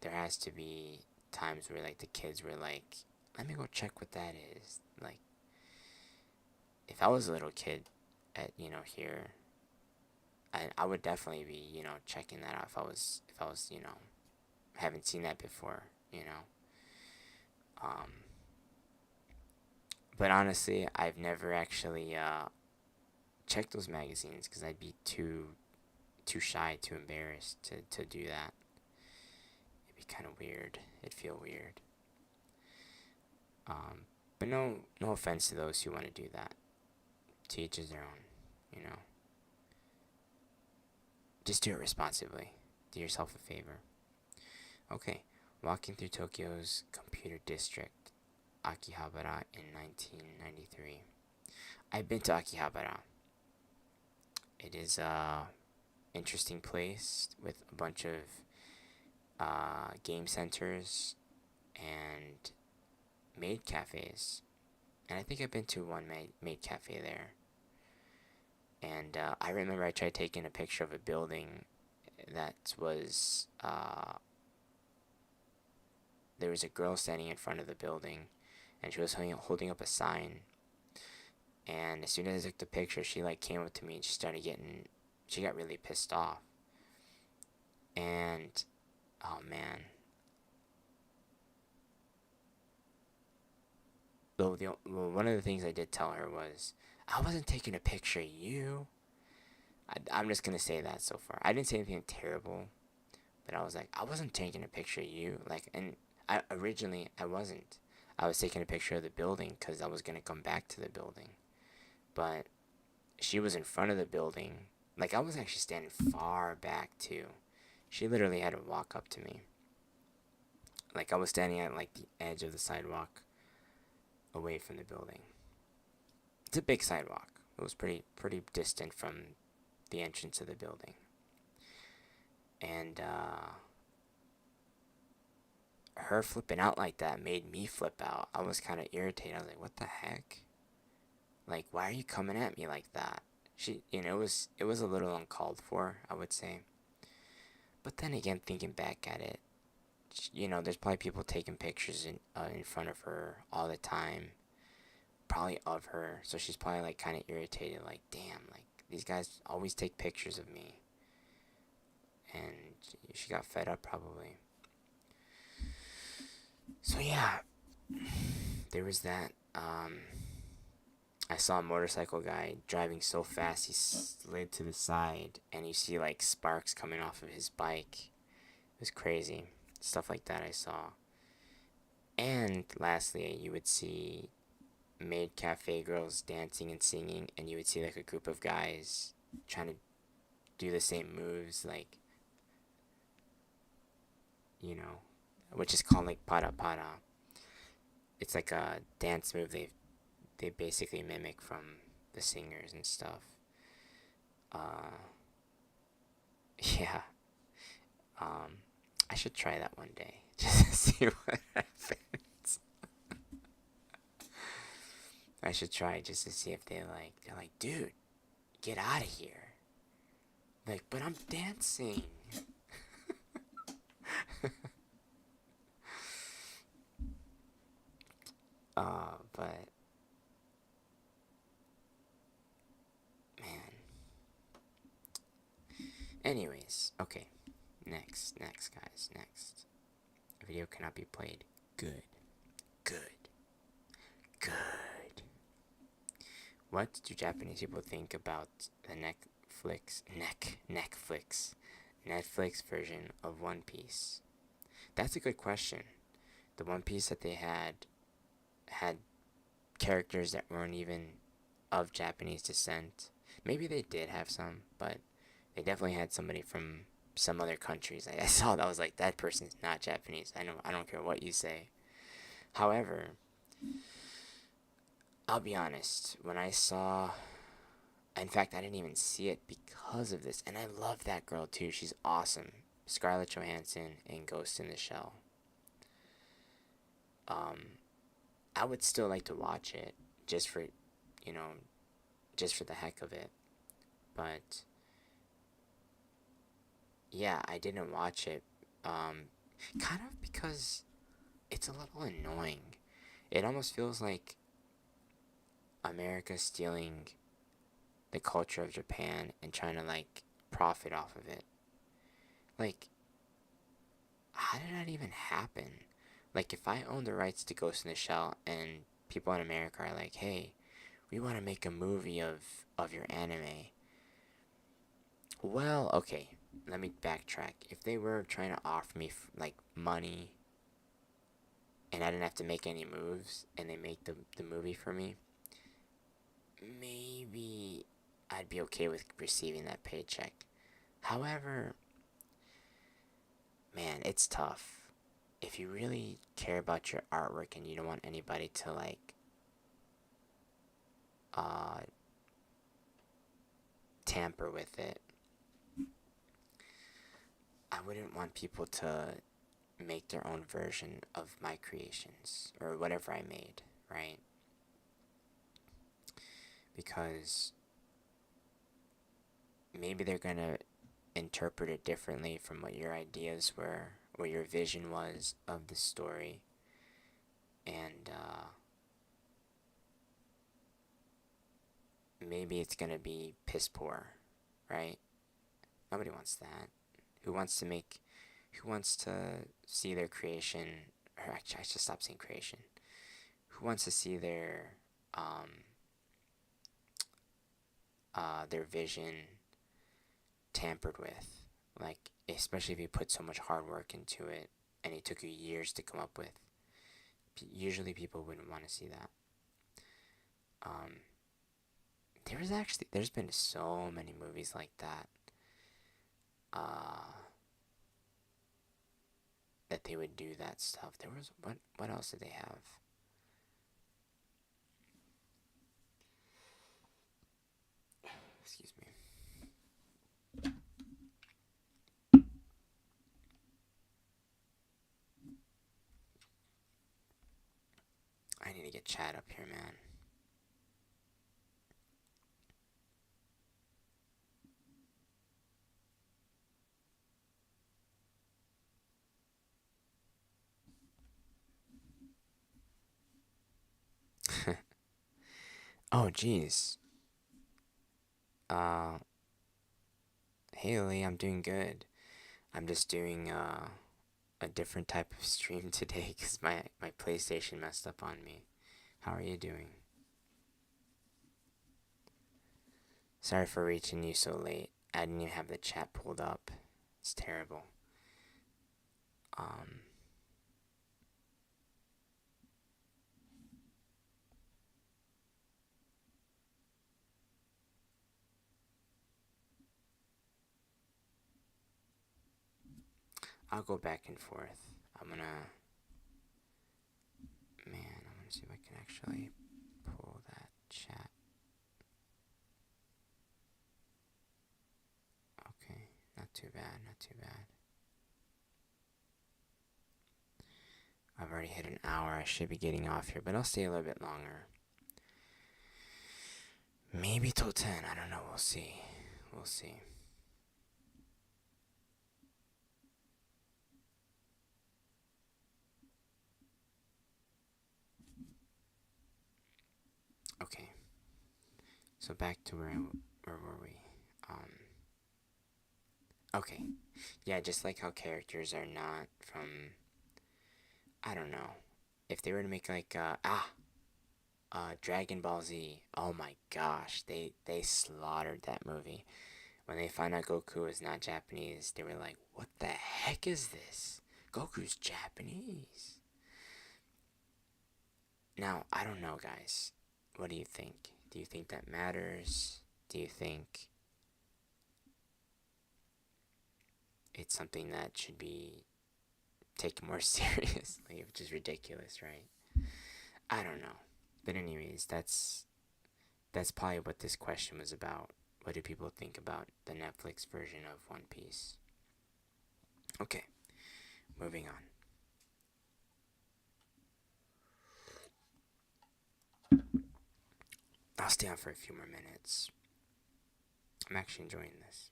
there has to be times where, like, the kids were like, let me go check what that is. Like, if I was a little kid at, you know, here, I would definitely be, you know, checking that out if I was, you know, haven't seen that before, you know. But honestly, I've never actually checked those magazines because I'd be too shy, too embarrassed to do that. It'd be kind of weird. It'd feel weird. But no offense to those who want to do that. To each his their own, you know. Just do it responsibly. Do yourself a favor. Okay, walking through Tokyo's computer district, Akihabara in 1993. I've been to Akihabara. It is a interesting place with a bunch of game centers and maid cafes. And I think I've been to one maid cafe there. And I remember I tried taking a picture of a building that was there was a girl standing in front of the building, and she was holding up a sign. And as soon as I took the picture, she like came up to me and she got really pissed off. And oh man, one of the things I did tell her was, I wasn't taking a picture of you. I'm just gonna say that so far. I didn't say anything terrible, but I was like, I wasn't taking a picture of you. Like, and originally I wasn't. I was taking a picture of the building because I was gonna come back to the building. But she was in front of the building. Like, I was actually standing far back too. She literally had to walk up to me. Like, I was standing at like the edge of the sidewalk, away from the building. It's a big sidewalk. It was pretty distant from the entrance of the building. And her flipping out like that made me flip out. I was kind of irritated. I was like, what the heck? Like, why are you coming at me like that? It was a little uncalled for, I would say. But then again, thinking back at it, there's probably people taking pictures in front of her all the time, probably of her. So she's probably like kind of irritated, like, damn, like these guys always take pictures of me. And she got fed up probably. So yeah, there was that. I saw a motorcycle guy driving so fast he slid to the side, and you see like sparks coming off of his bike. It was crazy. Stuff like that I saw. And lastly, you would see maid cafe girls dancing and singing, and you would see like a group of guys trying to do the same moves, like, which is called like para para. It's like a dance move they basically mimic from the singers and stuff. Yeah. I should try that one day just to see what happens. I should try just to see if they're like, dude, get out of here. Like, but I'm dancing. But man. Anyways, okay. Next, guys, next. A video cannot be played. Good. What do Japanese people think about the Netflix version of One Piece? That's a good question. The One Piece that they had characters that weren't even of Japanese descent. Maybe they did have some, but they definitely had somebody from some other countries. I saw that, I was like, that person's not Japanese. I don't care what you say. However, I'll be honest, when I saw, in fact, I didn't even see it because of this, and I love that girl too. She's awesome. Scarlett Johansson in Ghost in the Shell. I would still like to watch it just for the heck of it. But yeah, I didn't watch it. Kind of because it's a little annoying. It almost feels like America stealing the culture of Japan and trying to like profit off of it. Like, how did that even happen? Like, if I own the rights to Ghost in the Shell and people in America are like, hey, we want to make a movie of your anime. Well, okay, let me backtrack. If they were trying to offer me like money and I didn't have to make any moves and they make the movie for me, maybe I'd be okay with receiving that paycheck. However, man, it's tough. If you really care about your artwork and you don't want anybody to like tamper with it, I wouldn't want people to make their own version of my creations or whatever I made, right? Because maybe they're gonna interpret it differently from what your ideas were, what your vision was of the story, and maybe it's gonna be piss poor, right? Nobody wants that. Who wants to make? Who wants to see their creation? Or actually, I should stop saying creation. Who wants to see um, their vision tampered with? Like, especially if you put so much hard work into it and it took you years to come up with. Usually, people wouldn't want to see that. Um, there's been so many movies like that. That they would do that stuff. There was what else did they have? Excuse me. I need to get chat up here, man. Oh, jeez. Uh, Haley, I'm doing good. I'm just doing a different type of stream today because my PlayStation messed up on me. How are you doing? Sorry for reaching you so late. I didn't even have the chat pulled up. It's terrible. Um, I'll go back and forth. I'm gonna see if I can actually pull that chat. Okay, not too bad, not too bad. I've already hit an hour. I should be getting off here, but I'll stay a little bit longer. Maybe till 10. I don't know. We'll see. We'll see. Okay. So back to where were we? Okay. Yeah, just like how characters are not from, I don't know. If they were to make like Dragon Ball Z. Oh my gosh, they slaughtered that movie. When they found out Goku was not Japanese, they were like, "What the heck is this? Goku's Japanese." Now, I don't know, guys. What do you think? Do you think that matters? Do you think it's something that should be taken more seriously, which is ridiculous, right? I don't know. But anyways, that's probably what this question was about. What do people think about the Netflix version of One Piece? Okay, moving on. I'll stay on for a few more minutes. I'm actually enjoying this.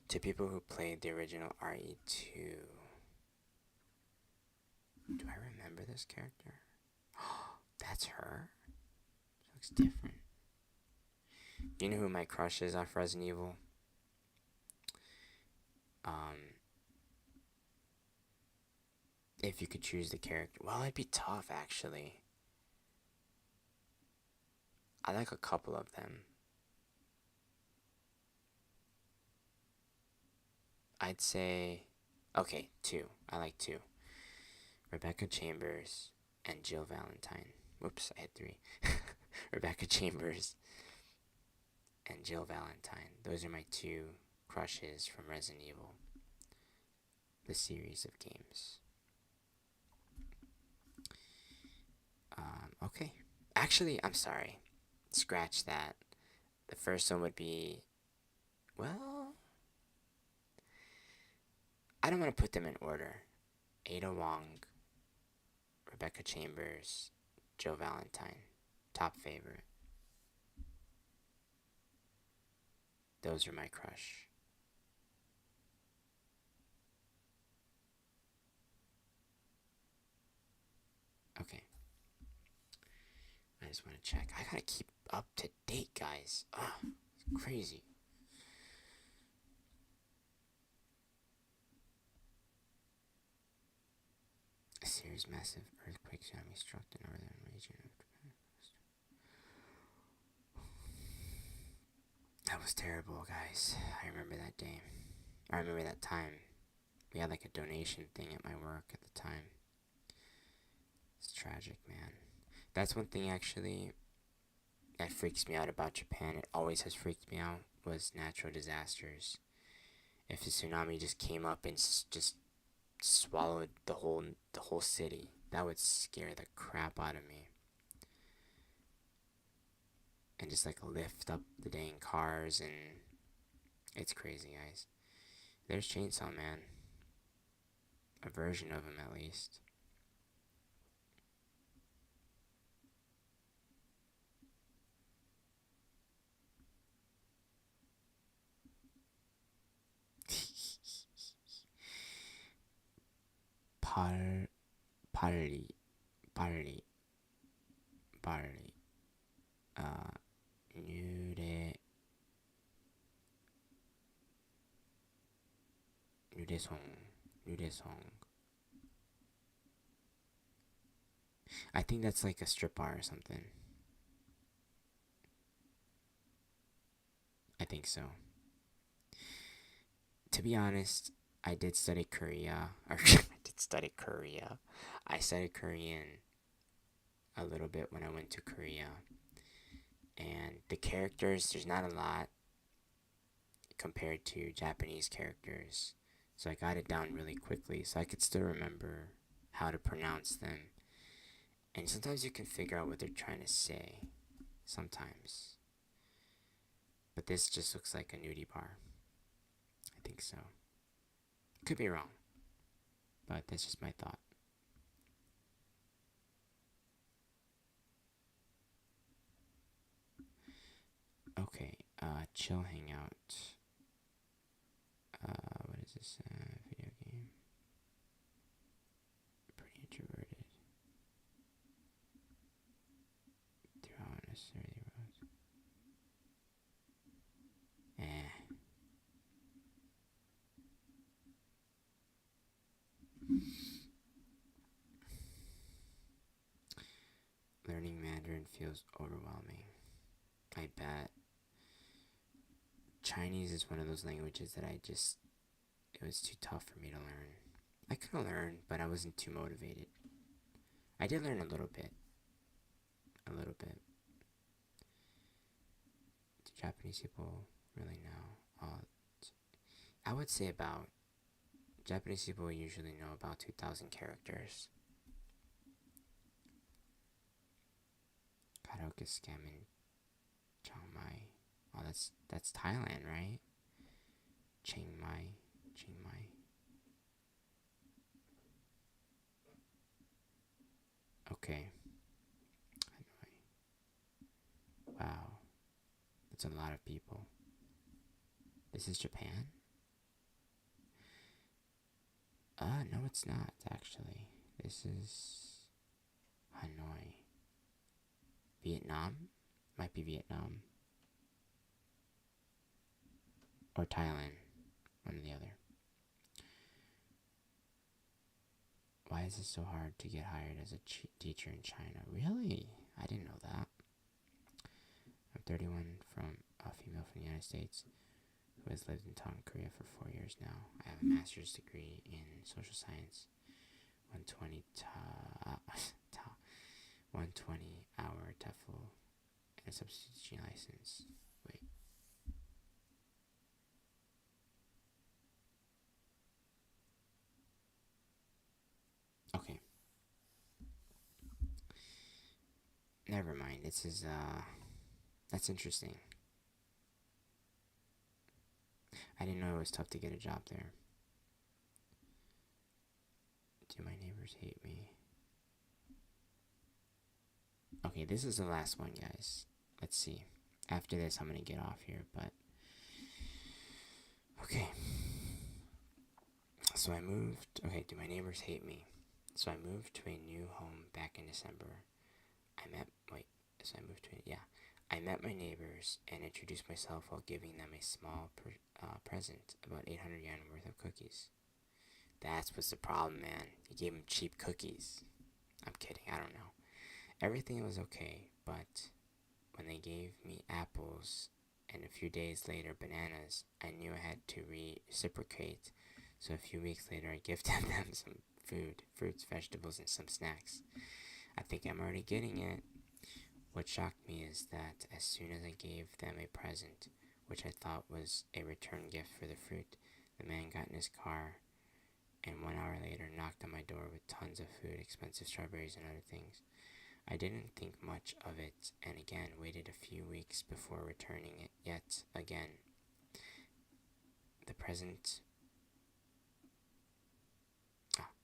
To people who played the original RE2, do I remember this character? That's her? She looks different. You know who my crush is off Resident Evil? If you could choose the character. Well, it'd be tough, actually. I like a couple of them. I'd say, okay, two. I like two. Rebecca Chambers and Jill Valentine. Whoops, I had three. Rebecca Chambers and Jill Valentine. Those are my two crushes from Resident Evil, the series of games. Okay. Actually, I'm sorry. Scratch that. The first one would be, well, I don't want to put them in order. Ada Wong, Rebecca Chambers, Jill Valentine. Top favorite. Those are my crush. I just want to check. I gotta keep up to date, guys. It's crazy. A serious massive earthquake tsunami struck the northern region of Japan. That was terrible, guys. I remember that day. I remember that time. We had like a donation thing at my work at the time. It's tragic, man. That's one thing actually that freaks me out about Japan. It always has freaked me out was natural disasters. If a tsunami just came up and just swallowed the whole city, that would scare the crap out of me. And just like lift up the dang cars, and it's crazy, guys. There's Chainsaw Man, a version of him at least. Par, parley, parley, parley. Nude, nude song, nude song. I think that's like a strip bar or something. I think so. To be honest, I did study Korea. Or I did study Korea. I studied Korean a little bit when I went to Korea. And the characters, there's not a lot compared to Japanese characters. So I got it down really quickly so I could still remember how to pronounce them. And sometimes you can figure out what they're trying to say. Sometimes. But this just looks like a nudie bar. I think so. Could be wrong. But that's just my thought. Okay, chill hangout. What is this? Video game. Pretty introverted. Throughout unnecessarily roads. Learning Mandarin feels overwhelming. I bet. Chinese is one of those languages that it was too tough for me to learn. I could have learned, but I wasn't too motivated. I did learn a little bit. A little bit. Do Japanese people really know? I would say Japanese people usually know about 2,000 characters. Karaoke scam in Chiang Mai. Oh, that's Thailand, right? Chiang Mai. Okay. Wow. That's a lot of people. This is Japan? No, it's not, actually. This is Hanoi. Vietnam? Might be Vietnam. Or Thailand. One or the other. Why is it so hard to get hired as a teacher in China? Really? I didn't know that. I'm 31 from a female from the United States who has lived in Taiwan, Korea for 4 years now. I have a master's degree in social science, 120 120-hour TEFL, and a substitute teaching license. Wait. Okay. Never mind. That's interesting. I didn't know it was tough to get a job there. Do my neighbors hate me? Okay, this is the last one, guys. Let's see. After this, I'm gonna get off here, but... Okay. So I moved... Okay, do my neighbors hate me? So I moved to a new home back in December. I met... Wait. So I moved to it. Yeah. I met my neighbors and introduced myself while giving them a small present, about 800 yen worth of cookies. That's what's the problem, man. You gave them cheap cookies. I'm kidding. I don't know. Everything was okay, but when they gave me apples and a few days later bananas, I knew I had to reciprocate. So a few weeks later, I gifted them some food, fruits, vegetables, and some snacks. I think I'm already getting it. What shocked me is that as soon as I gave them a present, which I thought was a return gift for the fruit, the man got in his car and 1 hour later knocked on my door with tons of food, expensive strawberries, and other things. I didn't think much of it and again waited a few weeks before returning it yet again. The present,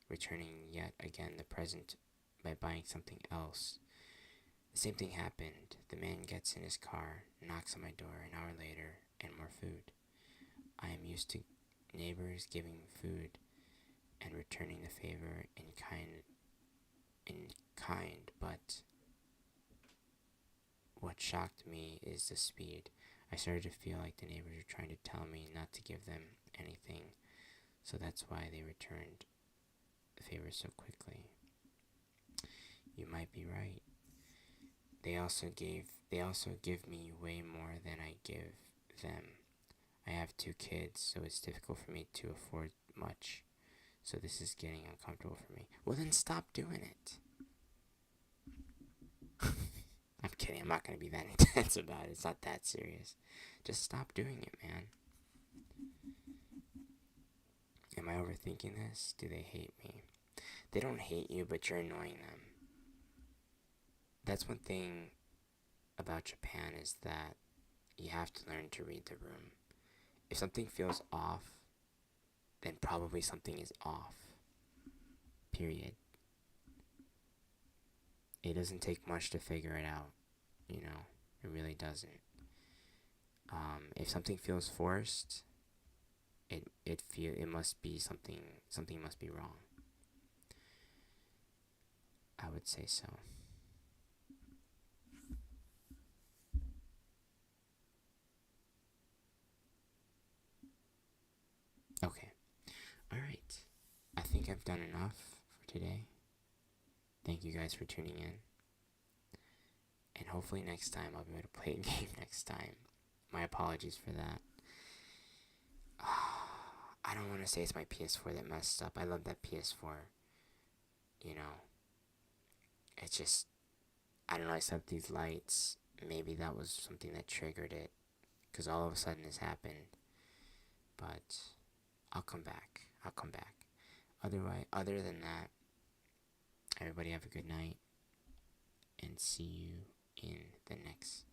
returning yet again the present by buying something else. The same thing happened. The man gets in his car, knocks on my door an hour later, and more food. I am used to neighbors giving food and returning the favor in kind, but what shocked me is the speed. I started to feel like the neighbors were trying to tell me not to give them anything, so that's why they returned the favor so quickly. You might be right. They also give me way more than I give them. I have 2 kids, so it's difficult for me to afford much. So this is getting uncomfortable for me. Well, then stop doing it. I'm kidding. I'm not going to be that intense about it. It's not that serious. Just stop doing it, man. Am I overthinking this? Do they hate me? They don't hate you, but you're annoying them. That's one thing about Japan is that you have to learn to read the room. If something feels off, then probably something is off. Period. It doesn't take much to figure it out. It really doesn't. If something feels forced, it must be something must be wrong. I would say so. Okay. All right. I think I've done enough for today. Thank you guys for tuning in. And hopefully next time I'll be able to play a game next time. My apologies for that. I don't want to say it's my PS4 that messed up. I love that PS4. It's just, I don't know, I set up these lights. Maybe that was something that triggered it. Because all of a sudden this happened. But I'll come back. Other than that, everybody have a good night. And see you in the next